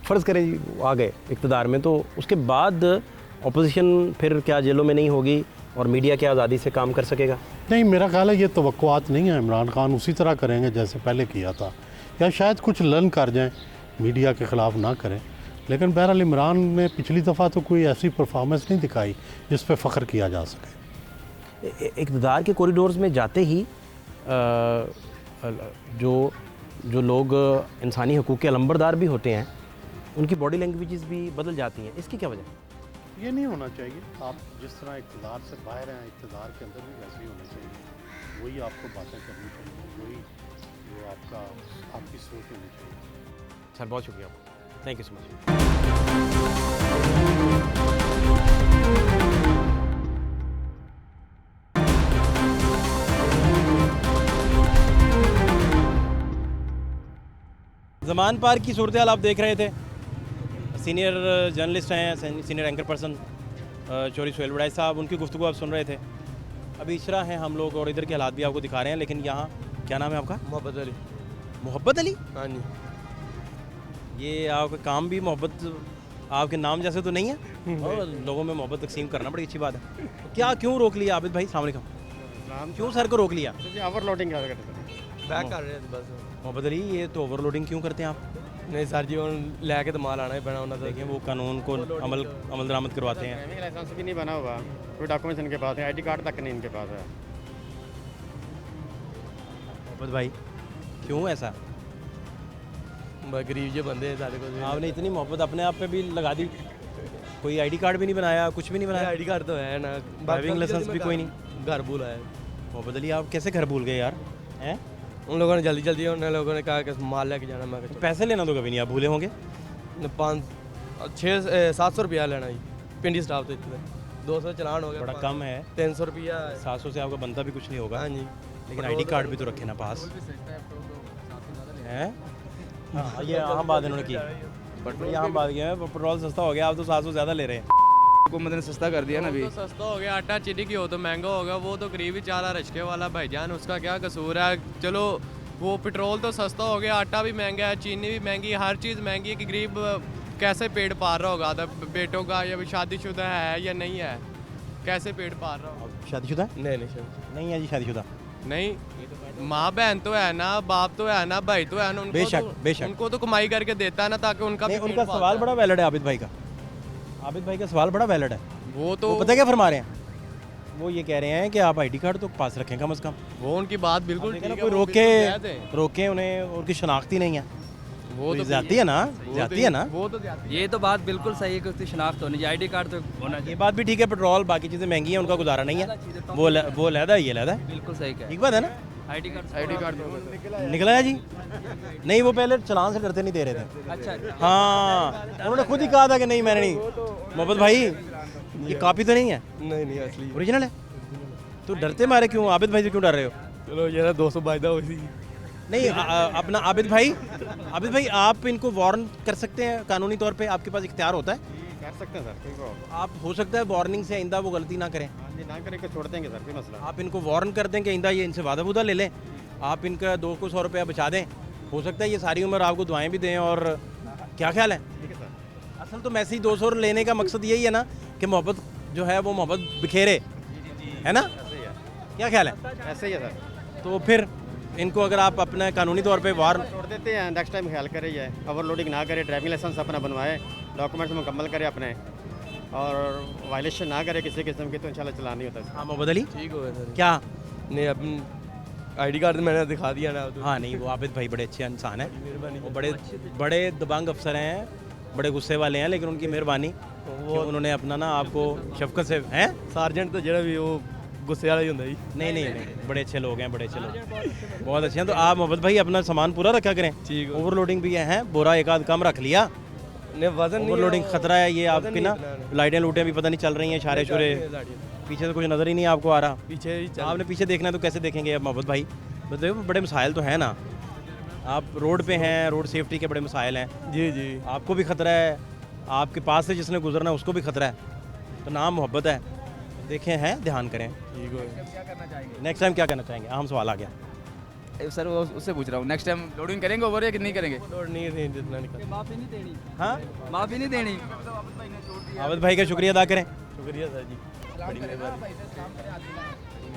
फ़र्ज़ करें वो आ गए इक़्तिदार में, तो उसके बाद अपोजिशन फिर क्या जेलों में नहीं होगी और मीडिया क्या आज़ादी से काम कर सकेगा? नहीं, मेरा ख्याल है ये तवक्कुआत नहीं है। इमरान खान उसी तरह करेंगे जैसे पहले किया था, या शायद कुछ लर्न कर जाएं, मीडिया के ख़िलाफ़ ना करें। लेकिन बहरहाल इमरान ने पिछली दफ़ा तो कोई ऐसी परफॉर्मेंस नहीं दिखाई जिस पे फ़ख्र किया जा सके। इक़्तिदार के कॉरिडोर्स में जाते ही जो लोग इंसानी हकूक़ के अलंबरदार भी होते हैं, उनकी बॉडी लैंग्वेजेस भी बदल जाती हैं। इसकी क्या वजह है? ये नहीं होना चाहिए। आप जिस तरह इक़्तिदार से बाहर हैं, इक़्तिदार के अंदर भी वैसे ही होना चाहिए। वही आपको बातें करनी चाहिए, वही जो वो आपकी सोच होनी चाहिए। सर बहुत शुक्रिया आपका, thank you so much. Zaman Park की सूरत हाल आप देख रहे थे। सीनियर जर्नलिस्ट हैं, senior anchor person Chaudhry Suhail वड़ाई साहब, उनकी गुफ्तगू आप सुन रहे थे। अभी इशरा हैं हम लोग और इधर के हालात भी आपको दिखा रहे हैं। लेकिन यहाँ क्या नाम है आपका? मोहब्बत अली। मोहब्बत अली? हाँ जी। ये आपका काम भी मोहब्बत आपके नाम जैसे तो नहीं है और लोगों में मोहब्बत तकसीम करना बड़ी अच्छी बात है। क्या क्यों रोक लिया आबिद भाई? अस्सलाम वालेकुम। क्यों सर को रोक लिया? ओवरलोडिंग बैक कर रहे थे बस। मोहब्बत अली ये तो ओवरलोडिंग क्यों करते हैं आप? नहीं सर जी, लैके तो माल आना ही पैना उन्होंने। देखिए वो कानून को अमल दरामद करवाते हैं। ड्राइविंग लाइसेंस भी नहीं बना हुआ, कोई डॉक्यूमेंट्स इनके पास है, आईडी कार्ड तक नहीं इनके पास है। मोहब्बत भाई क्यों ऐसा? बस गरीब जो बंदे हैं सारे को। आपने इतनी मोहब्बत अपने आप पे भी लगा दी, कोई आईडी कार्ड भी नहीं बनाया, कुछ भी नहीं बनाया? आईडी कार्ड तो है ना, ड्राइविंग लाइसेंस भी कोई नहीं। घर भूला है। मोहब्बत अली आप कैसे घर भूल गए यार? हैं? उन लोगों ने जल्दी जल्दी उन लोगों ने कहा कि माल लेके जाना। मैं तो पैसे लेना तो कभी नहीं आप भूले होंगे? 700 रुपया लेना जी पिंडी स्टाफ तो इतने 200 चलान हो गया, बड़ा कम है। 300 रुपया। 700 से आपका बनता भी कुछ नहीं होगा। हाँ जी। लेकिन आईडी कार्ड भी तो रखे ना पास हैं। हाँ ये अहम बात इन्होंने की, बड़ी अहम बात की है। पेट्रोल सस्ता हो गया, आप तो 700 ज़्यादा ले रहे हैं। हुकूमत ने सस्ता कर दिया ना अभी। तो सस्ता हो गया, आटा चीनी की हो तो महंगा होगा। वो तो गरीब ही चारा रचके वाला भाईजान, उसका क्या कसूर है? चलो वो पेट्रोल तो सस्ता हो गया, आटा भी महंगा है, चीनी भी महंगी है, हर चीज़ महंगी है कि गरीब कैसे पेट पाल रहा होगा? तो बेटों का या शादीशुदा है या नहीं है, कैसे पेट पाल रहा होगा? शादीशुदा नहीं नहीं नहीं है जी? शादीशुदा नहीं, माँ बहन तो है ना, बाप तो है ना, भाई तो है ना, उनको बेशक, तो, बेशक। उनको तो कमाई करके देता है ना, ताकि उनका नहीं, भी उनका पेट पालता सवाल है। बड़ा वैलिड है आबिद भाई का। आबिद भाई का सवाल बड़ा वैलिड है। वो तो वो पता है क्या फरमा रहे हैं? वो ये कह रहे हैं कि आप आईडी कार्ड तो पास रखें कम से कम। वो उनकी बात बिल्कुल देखिए ठीक ना, है, कोई वो बिल्कुल जायज़ है। रोके उन्हें, उनकी शनाख्ती नहीं है। वो तो जाती है ना, जाती है ना। वो तो जाती ये तो बात बिल्कुल सही है कि उसकी शनाख्त होनी चाहिए, आईडी कार्ड तो होना ये बात भी ठीक है, पेट्रोल बाकी चीज़ें महंगी हैं, उनका गुजारा नहीं है। वो लहदा है, ये लहदा है। बिल्कुल सही कहा। ठीक बात है ना? आईडी कार्ड निकला है जी? नहीं, वो पहले चलान से डरते नहीं दे रहे थे। अच्छा। हाँ, उन्होंने खुद ही कहा था कि नहीं मैंने नहीं। मोहब्बत भाई ये कॉपी तो नहीं है, नहीं नहीं असली। ओरिजिनल है। तो डरते मारे क्यों? आबिद भाई से क्यों डर रहे हो? चलो ये ना 200 बायदा हुई। नहीं अपना आबिद भाई आप इनको वार्न कर सकते हैं कानूनी तौर पे, आपके पास इख्तियार होता है। कर सकते हैं सर, कोई प्रॉब्लम। आप हो सकता है वार्निंग से आइंदा वो गलती ना करें। हाँ जी, ना करें कि छोड़ देंगे सर, कोई मसला नहीं। आप इनको वार्न कर दें कि आइंदा ये इनसे वादा वुदा ले लें, आप इनका 200 रुपया बचा दें। हो सकता है ये सारी उम्र आपको दुआएं भी दें। और क्या ख्याल है? ठीक है सर। असल तो मैसेज 200 लेने का मकसद यही है ना कि मोहब्बत जो है वो मोहब्बत बिखेरे, है ना? ऐसे ही है, क्या ख्याल है? ऐसे ही है सर। तो फिर इनको अगर आप अपने कानूनी तौर पे वार्न छोड़ देते हैं, नेक्स्ट टाइम ख्याल करें, ये ओवरलोडिंग ना करे, ड्राइविंग लाइसेंस अपना बनवाए, डॉक्यूमेंट्स मुकम्मल करे अपने, और वायलेशन ना करे किसी किस्म की, तो इंशाल्लाह चलान नहीं होता। हाँ मोहब्बत अली ठीक हो गया सर। क्या? नहीं अब आईडी कार्ड तो मैंने दिखा दिया ना। हाँ नहीं, वो आबिद भाई बड़े अच्छे इंसान हैं, मेहरबानी। वो बड़े दबंग अफसर हैं, बड़े गुस्से वाले हैं, लेकिन उनकी मेहरबानी वो उन्होंने अपना ना आपको शफकत से हैं। सार्जेंट तो जरा भी वो गुस्से वाला ही होता जी। नहीं, बड़े अच्छे लोग हैं, बड़े अच्छे लोग, बहुत अच्छे हैं। तो आप मोहब्बत भाई अपना सामान पूरा रखा करें। ठीक है। ओवरलोडिंग भी है, बोरा एक आध कम रख लिया। नहीं वजन नहीं है, ओवरलोडिंग खतरा है ये वजन आपकी नहीं ना। इतना। लाइटें लूटें भी पता नहीं चल रही हैं, इशारे शुरे, पीछे से कुछ नज़र ही नहीं आपको आ रहा। पीछे ही चल। आपने पीछे देखना है तो कैसे देखेंगे अब मोहब्बत भाई? बताइए, बड़े मसाइल तो हैं ना, आप रोड पे हैं, रोड सेफ्टी के बड़े मसाइल हैं, जी जी। आपको भी खतरा है, आपके पास से जिसने गुजरना है उसको भी खतरा है। तो नाम मोहब्बत है, देखें हैं, ध्यान करें। ठीक हो नेक्स्ट टाइम क्या करना चाहेंगे? अहम सवाल आ गया। सर वो उससे पूछ रहा हूँ, नेक्स्ट टाइम लोडिंग करेंगे ओवर या कि नहीं करेंगे? नहीं नहीं जितना निकल। माफ़ी नहीं देनी। हाँ माफ़ी नहीं देनी। आबिद भाई का शुक्रिया अदा करें। शुक्रिया सर जी, बड़ी मेहरबानी।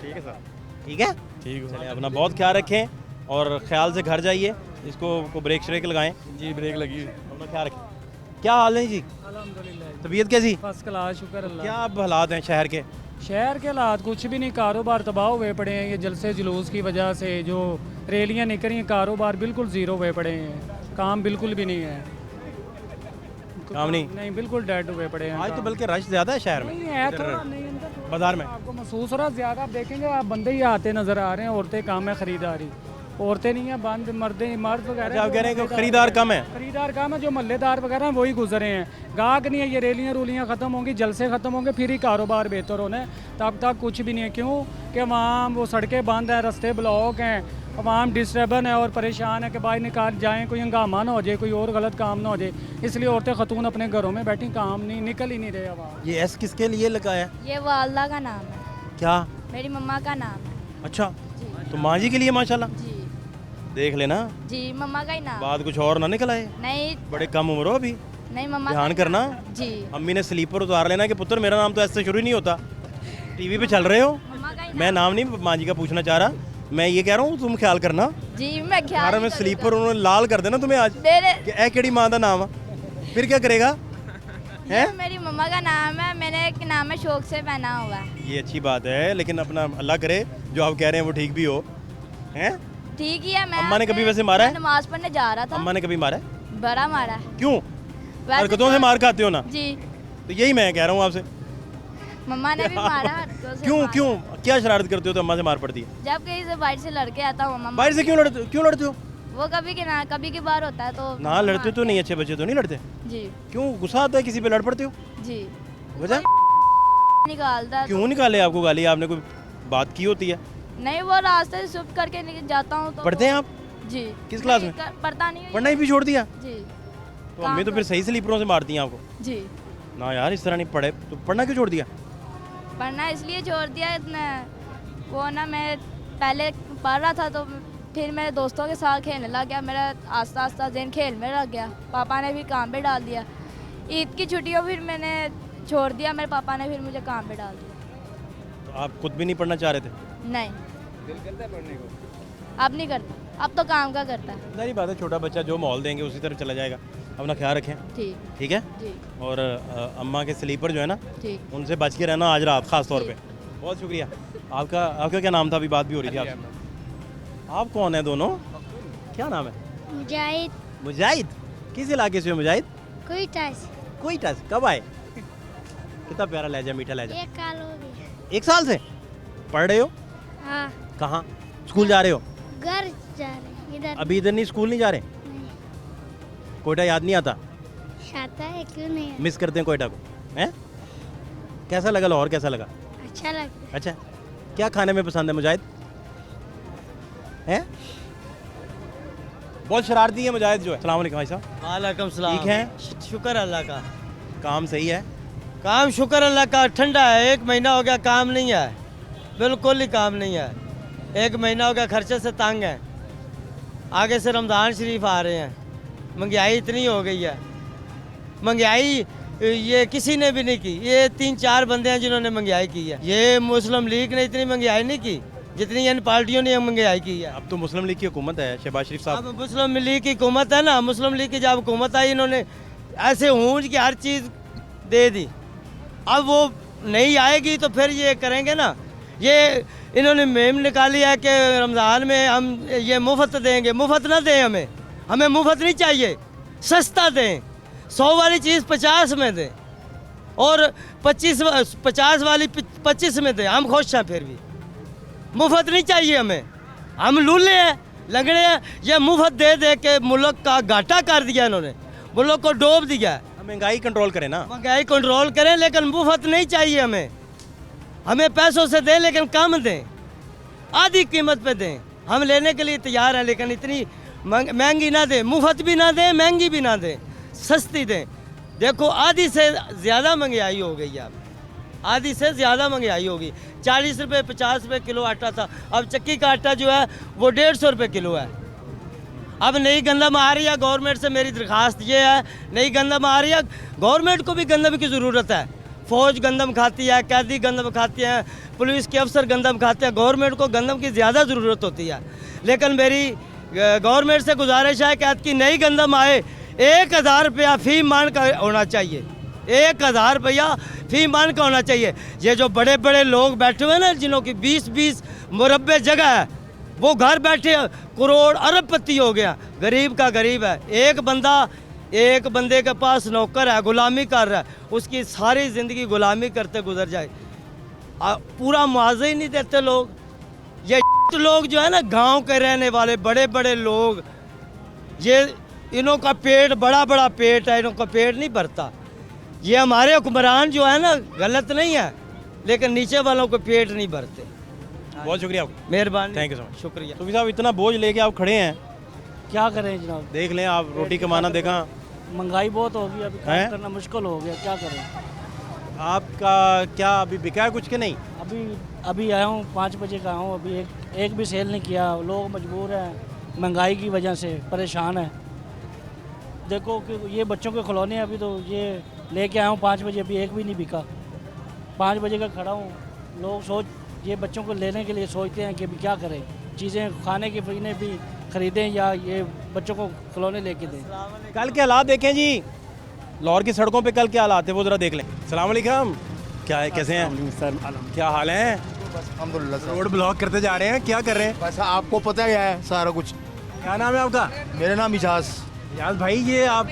ठीक है सर। ठीक है, ठीक हो। चलिए अपना बहुत ख्याल रखें और ख्याल से घर जाइए। इसको को ब्रेक श्रेक लगाएं, जी ब्रेक लगी। अपना ख्याल रखें। क्या हाल है जी? अल्हम्दुलिल्लाह, तबीयत कैसी? फर्स्ट क्लास, शुक्र अल्लाह। क्या अब हालात हैं शहर के? शहर के हालात कुछ भी नहीं, कारोबार तबाह हुए पड़े हैं। ये जलसे जुलूस की वजह से जो रैलियां निकली हैं, कारोबार बिल्कुल ज़ीरो हुए पड़े हैं, काम बिल्कुल भी नहीं है। काम नहीं? नहीं, बिल्कुल डेड हुए पड़े हैं। आज तो काम। बल्कि रश ज़्यादा है शहर नहीं में, है, इधर थोड़ा नहीं अंदर थोड़ा बाजार में। आपको महसूस हो रहा है ज़्यादा। आप देखेंगे, आप बंदे ही आते नज़र आ रहे हैं, औरतें काम में ख़रीदारी। औरतें नहीं हैं, बंद मर्द वगैरह। अच्छा, आप कह रहे हैं कि जो खरीदार कम है। खरीदार कम है, जो मल्लेदार वगैरह हैं वही गुजरे हैं। गाहक नहीं है, ये रेलियाँ रूलियाँ ख़त्म होंगी, जलसे ख़त्म होंगे, फिर ही कारोबार बेहतर होना है। तब तक कुछ भी नहीं है। क्यों कि वहाँ वो सड़कें बंद हैं, रास्ते ब्लॉक हैं, आवाम डिस्टर्बन है और परेशान है कि बाहर निकाल जाएँ, कोई हंगामा ना हो जाए, कोई और गलत काम ना हो जाए। इसलिए औरतें खतून अपने घरों में बैठी, काम नहीं, निकल ही नहीं रहे आवाम। ये एस किसके लिए लगाया है? ये वालदा का नाम है, क्या? मेरी मम्मा का नाम है। अच्छा, तो माँ जी के लिए माशाल्लाह। जी देख लेना, जी, मम्मा का ही नाम। बात कुछ और ना निकल आए। नहीं बड़े कम उम्र हो अभी, नहीं, मम्मा ध्यान का करना। जी, अम्मी ने स्लीपर उतार लेना कि पुत्र मेरा नाम तो ऐसे शुरू ही नहीं होता। टीवी पे चल रहे हो, मम्मा का ही मैं नाम नहीं माँ जी का पूछना चाह रहा, मैं ये कह रहा हूँ तुम ख्याल करना। जी, मैं ख्याल यार ही मैं करूँगा। स्लीपर उन्होंने लाल कर देना तुम्हें आज मेरे कि ए केड़ी माँ का नाम है, फिर क्या करेगा ये हैं? मेरी मम्मा का नाम है, मैंने एक नाम है शौक से पहना हुआ है। ये अच्छी बात है, लेकिन अपना अल्लाह करे जो आप कह रहे हैं वो ठीक भी हो। हैं? ठीक ही है। मैं अम्मा ने कभी अपने- वैसे मारा है? मैं नमाज पढ़ने जा रहा था, अम्मा ने कभी मारा है? बड़ा मारा है। क्यों? वैसे हरकतों से तो- मार खाते हो ना, जी, तो यही मैं कह रहा हूँ आपसे। मम्मा ने भी मारा हरकतों से क्यों मारा। क्यों क्या शरारत करते हो तो अम्मा से मार पड़ती है? जब कहीं से बाहर से लड़के आता हूँ मम्मा, बाहर से क्यों लड़ते हो? वो कभी की बार होता है तो ना लड़ते तो नहीं, अच्छे बच्चे तो नहीं लड़ते। जी क्यों गुस्सा आता है किसी पे लड़ पड़ते हो? जी, वजह निकालता है। क्यों निकाले आपको गाली? आपने कोई बात की होती है? नहीं, वो रास्ते से शिफ्ट करके जाता हूँ तो पढ़ते हैं आप? जी। किस क्लास में? पढ़ता नहीं हूँ। पढ़ना ही भी छोड़ दिया? जी तो अम्मी तो फिर सही स्लीपरों से मारती हैं आपको जी। ना यार, इस तरह नहीं पढ़े तो पढ़ना क्यों छोड़ दिया? पढ़ना इसलिए छोड़ दिया इतना, वो ना मैं पहले पढ़ रहा था तो फिर मेरे दोस्तों के साथ खेलने लग गया, मेरा आस्ता आस्ता दिन खेल में लग गया, पापा ने भी काम पे डाल दिया। ईद की छुट्टियों फिर मैंने छोड़ दिया, मेरे पापा ने फिर मुझे काम पे डाल दिया। तो आप खुद भी नहीं पढ़ना चाह रहे थे? नहीं, दिल करता है पढ़ने को? अब नहीं करता, अब तो काम का करता है। नहीं बात है, छोटा बच्चा जो माहौल देंगे उसी तरह चला जाएगा। अपना ख्याल रखें, ठीक ठीक है? जी, और अम्मा के स्लीपर जो है ना, ठीक। उनसे बच के रहना आज रात खास तौर पे। बहुत शुक्रिया। आपका क्या नाम था? अभी बात भी हो रही थी आपसे। आप कौन है दोनों? क्या नाम है? मुजाहिद। मुजाहिद? किस इलाके से हो मुजाहिद? कोई टाइस कोई टच कब आए? कितना प्यारा लहजा, मीठा लहजा। एक साल हो गया। 1 साल से पढ़ रहे हो? हाँ, कहाँ? स्कूल जा रहे हो? घर जा रहे इधर। अभी इधर नहीं, स्कूल नहीं जा रहे? कोयटा याद नहीं आता? आता है, क्यों नहीं? मिस करते हैं कोयटा को, हैं? कैसा लगा लाहौर, कैसा लगा? अच्छा लगता है। अच्छा, क्या खाने में पसंद है मुजाहिद? हैं? बहुत शरारती है मुजाहिद जो है। अस्सलाम वालेकुम भाई साहब। वालेकुम सलाम। ठीक हैं? शुक्र अल्लाह का। काम सही है? काम शुक्र अल्लाह का, ठंडा है। 1 महीना हो गया काम नहीं है, बिल्कुल ही काम नहीं है। 1 महीना हो गया, खर्चे से तंग है। आगे से रमज़ान शरीफ आ रहे हैं, महंगाई इतनी हो गई है। महंगाई ये किसी ने भी नहीं की, ये 3-4 बंदे हैं जिन्होंने महंगाई की है। ये मुस्लिम लीग ने इतनी महंगाई नहीं की जितनी इन पार्टियों ने महंगाई की है। अब तो मुस्लिम लीग की हुकूमत है, शहबाज शरीफ साहब। अब मुस्लिम लीग की हुकूमत है ना, मुस्लिम लीग की जब हुकूमत आई इन्होंने ऐसे हूंज की हर चीज़ दे दी। अब वो नहीं आएगी तो फिर ये करेंगे ना। ये इन्होंने मुहिम निकाली है कि रमज़ान में हम ये मुफ्त देंगे। मुफ्त ना दें, हमें मुफ्त नहीं चाहिए, सस्ता दें। 100 वाली चीज़ 50 में दें और 50 वाली 25 में दें, हम खुश हैं। फिर भी मुफ्त नहीं चाहिए हमें, हम लूले हैं, लंगड़े हैं। ये मुफ्त दे दे के मुल्क का घाटा कर दिया इन्होंने, मुल्क को डूब दिया है। महंगाई कंट्रोल करें ना, महंगाई कंट्रोल करें, लेकिन मुफ्त नहीं चाहिए हमें। हमें पैसों से दें लेकिन कम दें, आधी कीमत पे दें। हम लेने के लिए तैयार हैं, लेकिन इतनी महंगी ना दें, मुफ्त भी ना दें, महंगी भी ना दें, सस्ती दें। देखो आधी से ज़्यादा महंगाई हो गई है, अब आधी से ज़्यादा महंगाई होगी। 40 रुपये 50 रुपये किलो आटा था, अब चक्की का आटा जो है वो 150 रुपये किलो है। अब नई गंदम आ रही है, गवर्नमेंट से मेरी दरख्वास्त ये है, नई गंदम आ रही है, गवर्नमेंट को भी गंदम की ज़रूरत है। फ़ौज गंदम खाती है, कैदी गंदम खाती हैं, पुलिस के अफसर गंदम खाते हैं। गवर्नमेंट को गंदम की ज़्यादा ज़रूरत होती है। लेकिन मेरी गवर्नमेंट से गुजारिश है कि की नई गंदम आए, 1000 रुपया फी मान का होना चाहिए, 1000 रुपया फी मान का होना चाहिए। ये जो बड़े बड़े लोग बैठे हुए ना, जिन्हों की 20-20 मुरब्बे जगह है, वो घर बैठे करोड़ अरबपति हो गया। गरीब का गरीब है। एक बंदे के पास नौकर है, गुलामी कर रहा है, उसकी सारी ज़िंदगी गुलामी करते गुजर जाए। पूरा मुआवजा ही नहीं देते लोग। ये लोग जो है ना गांव के रहने वाले बड़े बड़े लोग, ये इनों का पेट बड़ा पेट है, इनों का पेट नहीं भरता। ये हमारे हुक्मरान जो है ना गलत नहीं है, लेकिन नीचे वालों को पेट नहीं भरते। बहुत शुक्रिया आपका, मेहरबानी, थैंक यू सो मच। शुक्रिया। सूफी साहब इतना बोझ लेके आप खड़े हैं, क्या करें जनाब, देख लें आप रोटी कमाना देखा, महंगाई बहुत हो गई, अभी हैं? काम करना मुश्किल हो गया, क्या करें। आपका क्या अभी बिका है कुछ के नहीं? अभी आया हूँ 5 बजे का हूँ, अभी एक भी सेल नहीं किया। लोग मजबूर हैं, महंगाई की वजह से परेशान हैं। देखो कि ये बच्चों के खिलौने अभी तो ये लेके आया हूँ 5 बजे, अभी एक भी नहीं बिका। 5 बजे का खड़ा हूँ, लोग ये बच्चों को लेने के लिए सोचते हैं कि अभी क्या करें, चीज़ें खाने की पीने भी ख़रीदें या ये बच्चों को खिलौने लेके दें। कल के हालात देखें जी, लाहौर की सड़कों पे कल क्या हालात है वो ज़रा देख लें। सलाम अलैकुम, क्या है, कैसे हैं सर, क्या हाल है? अल्हम्दुलिल्लाह। रोड ब्लॉक करते जा रहे हैं, क्या कर रहे हैं? बस आपको पता ही है सारा कुछ। क्या नाम है आपका? मेरा नाम इजाज। यार भाई ये आप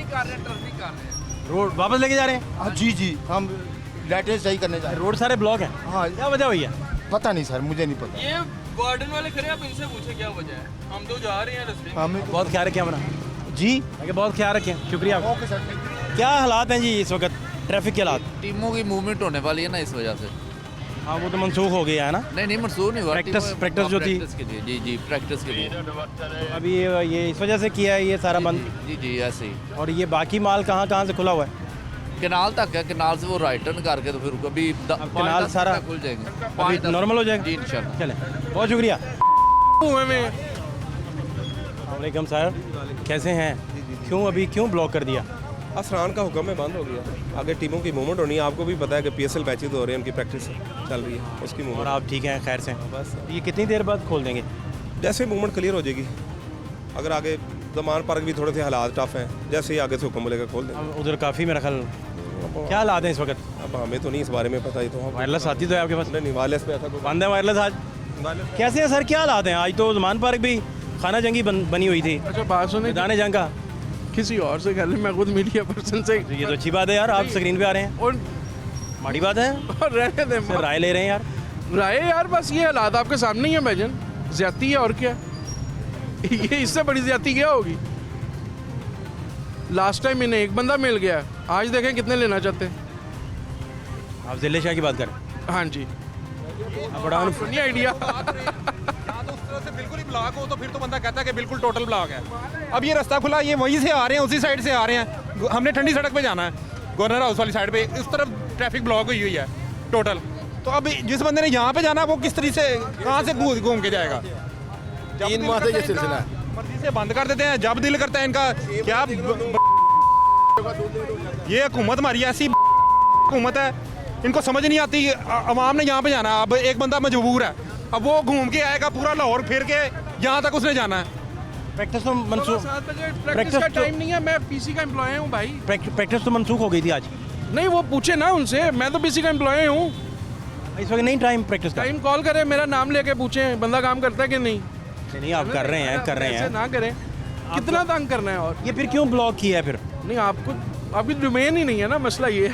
रोड वापस लेके जा रहे हैं? हाँ जी जी, हम लाइटें सही करने जा रहे रोड सारे ब्लॉक हैं। हाँ, क्या वजह हुई है? हैं। पता नहीं सर, मुझे नहीं पता। ये गार्डन वाले खड़े, आप इनसे पूछे क्या वजह है। हम तो जा रहे हैं रास्ते। हमें बहुत ख्याल रखें हमारा जी, आगे बहुत ख्याल रखें, शुक्रिया। क्या हालात हैं जी इस वक्त, ट्रैफिक के हालात? टीमों की मूवमेंट होने वाली है ना, इस वजह से। हाँ वो तो मनसूख हो गया है ना, नहीं मंसूर नहीं हुआ। प्रैक्टिस जो थी प्रैक्टिस के लिए, जी जी, प्रैक्टिस के लिए। अभी ये इस वजह से किया है ये सारा बंद। जी जी, ऐसे ही। और ये बाकी माल कहाँ से खुला हुआ है? केनाल तक है, केनाल से वो राइट टर्न करके तो फिर कभी केनाल सारा खुल जाएंगे, अभी नॉर्मल हो जाएगा जी इंशाल्लाह। चलें, बहुत शुक्रिया। वालेकुम सर, कैसे हैं? क्यों ब्लॉक कर दिया? असरान का हुक्म है, बंद हो गया। आगे टीमों की मूवमेंट होनी है, आपको भी पता है कि PSL मैचेस हो रहे हैं, उनकी प्रैक्टिस चल रही है, उसकी और मूवमेंट। आप ठीक हैं, खैर से? बस ये कितनी देर बाद खोल देंगे? जैसे मूवमेंट क्लियर हो जाएगी। अगर आगे जमान पार्क भी थोड़े से हालात टफ हैं, जैसे ही आगे से हुक्म लेकर खोल देंगे। अब उधर काफ़ी मेरा ख्याल, क्या हालात हैं इस वक्त? अब हमें तो नहीं इस बारे में पता ही, तो हम वायरलेस आती तो है आपके पास? नहीं, वायरलेस पे ऐसा कोई बंद है वायरलेस आज? कैसे है सर, क्या हालात हैं? आज तो जमान पार्क भी खाना जंगी बनी हुई थी। अच्छा बात सुने, मैदान जंग का किसी और से कर ले, मैं खुद मीडिया पर्सन से। ये तो अच्छी बात है यार, आप स्क्रीन पे आ रहे हैं, और माड़ी बात है। रहने दे सर राय ले रहे हैं यार। राय यार, बस ये हालात आपके सामने ही है भाईजान, ज्यादती है और क्या। ये इससे बड़ी ज्यादती क्या होगी? लास्ट टाइम इन्हें एक बंदा मिल गया, आज देखें कितने लेना चाहते हैं। आप जिले शाह की बात करें? हाँ जी, बड़ा नहीं आइडिया। से बिल्कुल ही ब्लॉक हो तो फिर तो बंदा कहता है कि बिल्कुल टोटल ब्लॉक है। अब ये रास्ता खुला, ये वहीं से आ रहे हैं, उसी साइड से आ रहे हैं। हमने ठंडी सड़क पे जाना है, गवर्नर हाउस वाली साइड पे, इस तरफ ट्रैफिक ब्लॉक हुई है टोटल। तो अब जिस बंदे ने यहाँ पे जाना है वो किस तरीके से, कहाँ से घूम के जाएगा? 3 माह से ये सिलसिला है। मर्जी से बंद कर देते हैं, जब दिल करता है इनका। क्या ये हुकूमत हमारी ऐसी हुकूमत है, इनको समझ नहीं आती। अवाम ने यहाँ पे जाना है, अब एक बंदा मजबूर है, अब वो घूम के आएगा पूरा लाहौर फिर के, यहाँ तक उसने जाना है। प्रैक्टिस तो मनसूख, प्रैक्टिस का टाइम नहीं है, मैं पीसी का एम्प्लॉय हूँ भाई। प्रैक्टिस तो मनसूख हो गई थी आज। नहीं वो पूछे ना उनसे, मैं तो पीसी का एम्प्लॉय हूँ। इस वक्त नहीं टाइम प्रैक्टिस का? टाइम कॉल करे, मेरा नाम लेके पूछे बंदा काम करता है कि नहीं। नहीं आप कर रहे हैं ऐसे ना करें, कितना तंग करना है। और ये फिर क्यों ब्लॉक किया है फिर? नहीं आपको आपकी डोमेन ही नहीं है ना, मसला ये है।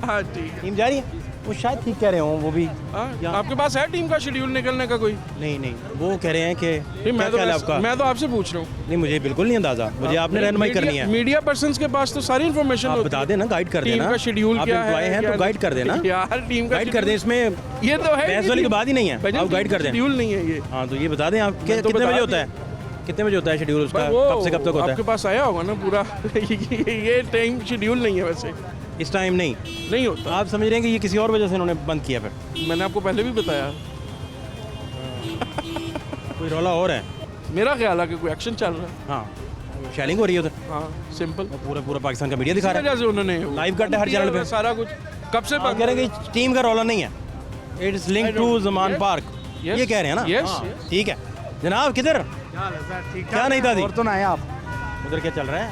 हाँ ठीक है, टीम जा रही है, वो शायद ठीक कह रहे हो वो भी। आपके पास है टीम का शेड्यूल निकलने का कोई? नहीं वो कह रहे हैं कि मैं तो आपसे पूछ रहा हूँ। नहीं मुझे बिल्कुल नहीं अंदाजा, मुझे आपने रहनुमाई करनी है। मीडिया पर्सन्स के पास तो सारी इन्फॉर्मेशन आप बता देना, गाइड कर देना। टीम का शेड्यूल क्या है तो गाइड कर देना यार, टीम का गाइड कर दें। इसमें ये तो है, बहस वाली की बात ही नहीं है, आप गाइड कर दें। शेड्यूल नहीं है ये। हाँ तो ये बता दें आप कितने बजे होता है, कितने बजे होता है शेड्यूल उसका, कब से कब तक होता है? आपके पास आया होगा ना पूरा। ये टाइम शेड्यूल नहीं है वैसे, इस टाइम नहीं होता। आप समझ रहे हैं कि ये किसी और वजह से इन्होंने बंद किया? फिर मैंने आपको पहले भी बताया। कोई रौला और है मेरा ख्याल है कि कोई एक्शन चल रहा है। हाँ शेलिंग हो रही है उधर। हाँ सिंपल, पूरा पाकिस्तान का मीडिया दिखा रहा है, उन्होंने लाइव कट है हर चैनल पे सारा कुछ। कब से कह रहे हैं कि टीम का रौला नहीं है, it is link to Zaman Park, ये कह रहे हैं ना? ठीक है जनाब, किधर क्या नहीं था? और तो ना है आप उधर क्या चल रहा है?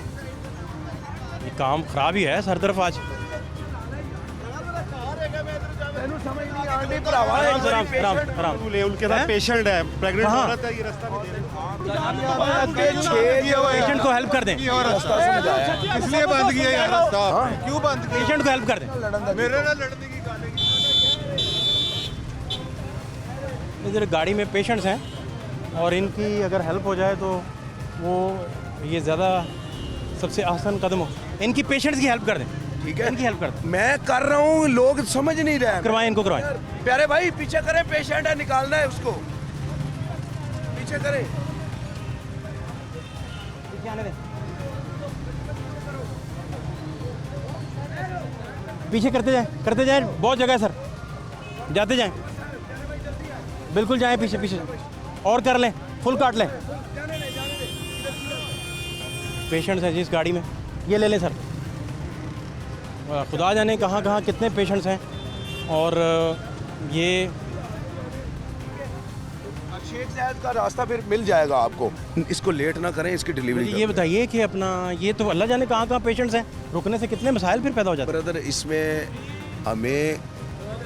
ये काम खराब ही है हर तरफ आज। पेशेंट है, प्रेग्नेंट औरत है, ये रास्ता पेशेंट को हेल्प कर दें, इसलिए बंद किया यार रास्ता। क्यों बंद किया? पेशेंट को हेल्प कर दें। मेरे ना लड़ने की गाने की इधर गाड़ी में पेशेंट्स हैं और इनकी अगर हेल्प हो जाए तो वो ये ज़्यादा सबसे आसान कदम हो। इनकी पेशेंट्स की हेल्प कर दें। ठीक है, इनकी हेल्प कर दें। मैं कर रहा हूँ, लोग समझ नहीं रहे। करवाएं, इनको करवाएं। प्यारे भाई पीछे करें, पेशेंट है, निकालना है उसको, पीछे करें। पीछे करते जाएं, बहुत जगह है सर, जाते जाएं, बिल्कुल जाएं, पीछे पीछे और कर लें, फुल काट लें। पेशेंट्स हैं जिस गाड़ी में, ये ले लें सर। खुदा जाने कहाँ कहाँ कितने पेशेंट्स हैं। और ये शेख जायद का रास्ता फिर मिल जाएगा आपको, इसको लेट ना करें, इसकी डिलीवरी। ये बताइए कि अपना ये तो अल्लाह जाने कहाँ कहाँ पेशेंट्स हैं, रुकने से कितने मसाइल फिर पैदा हो जाते हैं। ब्रदर इसमें हमें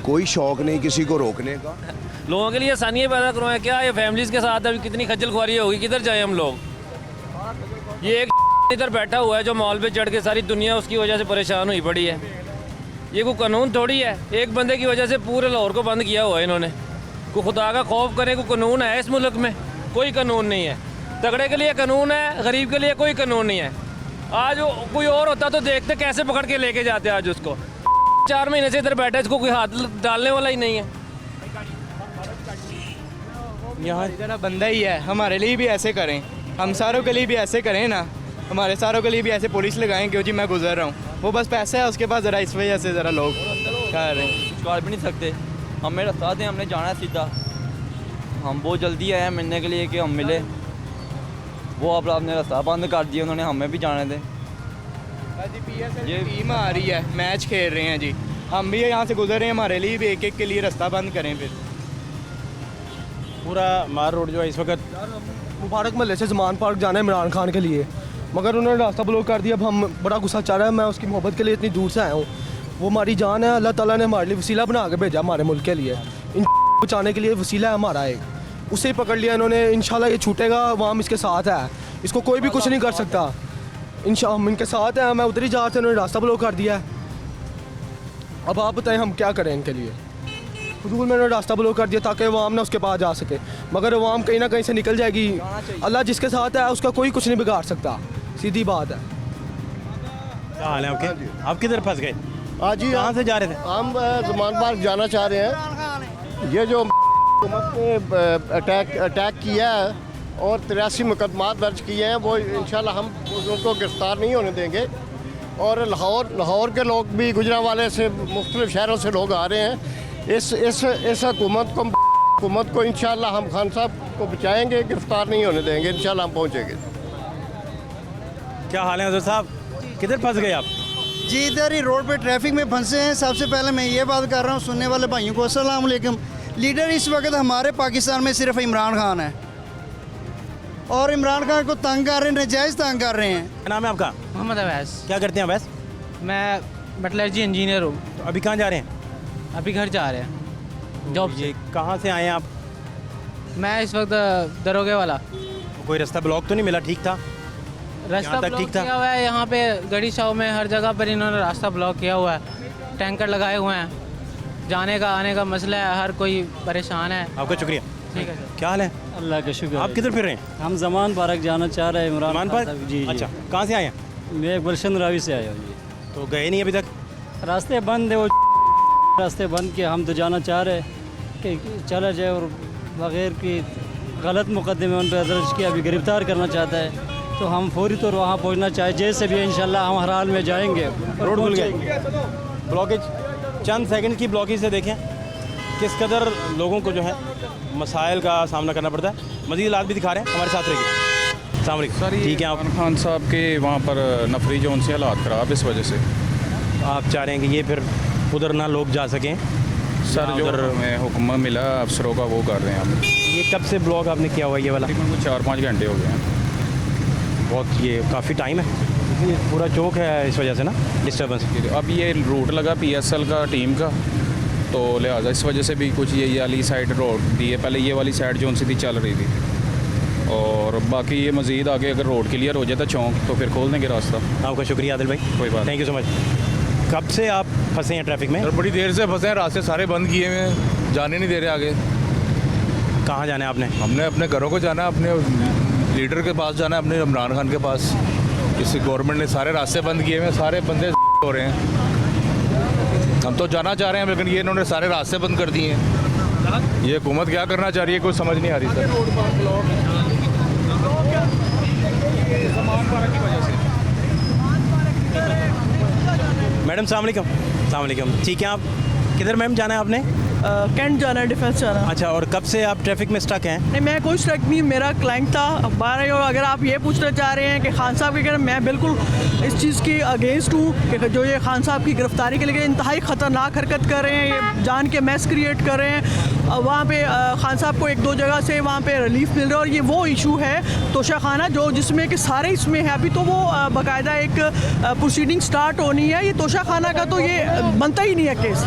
कोई शौक नहीं किसी को रोकने का। लोगों के लिए आसानियाँ पैदा करवाएं क्या, ये फैमिलीज़ के साथ अभी कितनी खज्जल खुआरी होगी, किधर जाए हम लोग। ये एक इधर बैठा हुआ है जो मॉल पे चढ़ के सारी दुनिया उसकी वजह से परेशान हुई पड़ी है। ये कोई कानून थोड़ी है, एक बंदे की वजह से पूरे लाहौर को बंद किया हुआ है इन्होंने। को खुदा का खौफ करे, कोई कानून है इस मुल्क में? कोई कानून नहीं है। तगड़े के लिए कानून है, गरीब के लिए कोई कानून नहीं है। आज वो कोई और होता तो देखते कैसे पकड़ के लेके जाते आज उसको। 4 महीने से इधर बैठा, इसको कोई हाथ डालने वाला ही नहीं है। यहाँ जरा बंदा ही है, हमारे लिए भी ऐसे करें, हम सारों के लिए भी ऐसे करें ना, हमारे सारों के लिए भी ऐसे पुलिस लगाएं। क्यों जी मैं गुजर रहा हूँ, वो बस पैसा है उसके पास, ज़रा इस वजह से ज़रा लोग कह रहे हैं। कुछ कर भी नहीं सकते, हमें रास्ता दें, हमने जाना है सीधा। हम बहुत जल्दी आए हैं मिलने के लिए कि हम मिले, वो अब आपने रास्ता बंद कर दिया, उन्होंने हमें भी जाने दें। ये टीम आ रही है, मैच खेल रहे हैं जी, हम भी यहाँ से गुजर रहे हैं, हमारे लिए भी एक एक के लिए रास्ता बंद करें। फिर पूरा मार रोड जो है इस वक्त मुबारक महल्ले से जमान पार्क जाना है इमरान खान के लिए, मगर उन्होंने रास्ता ब्लॉक कर दिया। अब हम बड़ा गुस्सा चढ़ रहा है, मैं उसकी मोहब्बत के लिए इतनी दूर से आया हूँ। वो हमारी जान है, अल्लाह ताला ने हमारे लिए वसीला बना के भेजा हमारे मुल्क के लिए, इन बचाने के लिए वसीला है हमारा एक, उसे ही पकड़ लिया इन्होंने। इंशाल्लाह ये छूटेगा, अवाम इसके साथ है, इसको कोई भी कुछ नहीं कर सकता। हम इनके साथ हैं, मैं उधर ही जा रहा था, इन्होंने रास्ता ब्लॉक कर दिया है। अब आप बताएं हम क्या करें इनके लिए। फजूल में रास्ता ब्लॉक कर दिया ताकि अवाम ना उसके पास जा सके, मगर अवाम कहीं ना कहीं से निकल जाएगी। अल्लाह जिसके साथ है उसका कोई कुछ नहीं बिगाड़ सकता, सीधी बात है। क्या हाल है आपके? आप किधर फंस गए? आज ही कहाँ से जा रहे थे? हम जमान पार्क जाना चाह रहे हैं। ये जो हुकूमत ने अटैक किया है और 83 मुकदमात दर्ज किए हैं, वो इंशाल्लाह हम उनको गिरफ्तार नहीं होने देंगे। और लाहौर के लोग भी, गुजरांवाले से, मुख्तलिफ शहरों से लोग आ रहे हैं। इस हुकूमत को इंशाल्लाह हम खान साहब को बचाएंगे, गिरफ्तार नहीं होने देंगे, इंशाल्लाह हम पहुँचेंगे। क्या हाल है हज़रत साहब, किधर फंस गए आप? जी इधर ही रोड पे ट्रैफिक में फंसे हैं। सबसे पहले मैं ये बात कर रहा हूँ सुनने वाले भाइयों को, अस्सलाम वालेकुम। लीडर इस वक्त हमारे पाकिस्तान में सिर्फ इमरान खान है और इमरान खान को तंग कर रहे हैं, नाजायज़ तंग कर रहे हैं। क्या नाम है आपका? मोहम्मद अवैस। क्या करते हैं अवैस? मैं मेटलर्जी इंजीनियर हूँ। तो अभी कहाँ जा रहे हैं? अभी घर जा रहे हैं जॉब से। कहाँ से आए हैं आप? मैं इस वक्त दरोगे वाला। कोई रास्ता ब्लॉक तो नहीं मिला? ठीक था रास्ता ब्लॉक किया हुआ है यहाँ पे, गड़ी शाह में हर जगह पर इन्होंने रास्ता ब्लॉक किया हुआ है, टैंकर लगाए हुए हैं, जाने का आने का मसला है, हर कोई परेशान है। आपका शुक्रिया। ठीक है सर। क्या हाल है? अल्लाह का शुक्र। आप किधर फिर रहे हैं? हम जमान पार्क जाना चाह रहे हैं। इमरान पार्क? जी। अच्छा, कहाँ से आए हैं? मैं गुलशन रावी से आया हूँ जी। तो गए नहीं अभी तक? रास्ते बंद है, वो रास्ते बंद के हम तो जाना चाह रहे कि चला जाए, और बगैर की गलत मुकदमे उन पर दर्ज किया, अभी गिरफ्तार करना चाहता है, तो हम फौरी तौर वहाँ पहुँचना चाहे, जैसे भी इंशाल्लाह हम हर हाल में जाएंगे। रोड खुल गए, ब्लॉकेज, चंद सेकंड की ब्लॉकेज से देखें किस कदर लोगों को जो है मसाइल का सामना करना पड़ता है। मज़ीद इलाज भी दिखा रहे हैं, हमारे साथ रहिए। सर ठीक है, इमरान खान साहब के वहाँ पर नफरी जो उनसे हालात ख़राब इस वजह से आप चाह रहे हैं कि ये फिर उधर ना लोग जा सकें? सर जो हमें हुक्म मिला अफसरों का वो कर रहे हैं हम। ये कब से ब्लॉक आपने किया हुआ ये वाला? 4-5 घंटे हो गए हैं। बहुत, ये काफ़ी टाइम है, ये पूरा चौक है इस वजह से ना डिस्टर्बेंस। अब ये रूट लगा PSL का टीम का, तो लिहाजा इस वजह से भी कुछ ये वाली साइड रोड दी है, पहले ये वाली साइड जो उनसे थी चल रही थी, और बाकी ये मज़ीद आगे अगर रोड क्लियर हो जाता चौक तो फिर खोल देंगे रास्ता। आपका शुक्रिया आदिल भाई, कोई बात। Thank you so much. कब से आप फंसे हैं ट्रैफिक में? सर बड़ी देर से फंसे हैं, रास्ते सारे बंद किए हुए हैं, जाने नहीं दे रहे आगे। कहाँ जाना है आपने? हमने अपने घरों को जाना है, अपने लीडर के पास जाना है, अपने इमरान खान के पास। इस गवर्नमेंट ने सारे रास्ते बंद किए हुए हैं, सारे बंदे हो रहे हैं। हम तो जाना चाह रहे हैं लेकिन ये इन्होंने सारे रास्ते बंद कर दिए हैं। ये हुकूमत क्या करना चाह रही है कुछ समझ नहीं आ रही सर। मैडम सलाम अलैकुम। ठीक है, आप किधर मैम जाना है आपने? कैंट जाना है, डिफेंस जाना है। अच्छा, और कब से आप ट्रैफिक में स्टक हैं? नहीं, मैं कोई स्टक नहीं, मेरा क्लाइंट था बारह। और अगर आप ये पूछना चाह रहे हैं कि खान साहब के, मैं बिल्कुल इस चीज़ की अगेंस्ट हूँ कि जो ये खान साहब की गिरफ्तारी के लिए इंतहाई ख़तरनाक हरकत कर रहे हैं, ये जान के मैस क्रिएट कर रहे हैं। वहाँ पे खान साहब को 1-2 जगह से वहाँ पे रिलीफ मिल रहा है। और ये वो इशू है तोशाखाना जो जिसमें कि सारे इसमें है। अभी तो वो बाकायदा एक प्रोसीडिंग स्टार्ट होनी है। ये तोशाखाना का तो ये बनता ही नहीं है केस।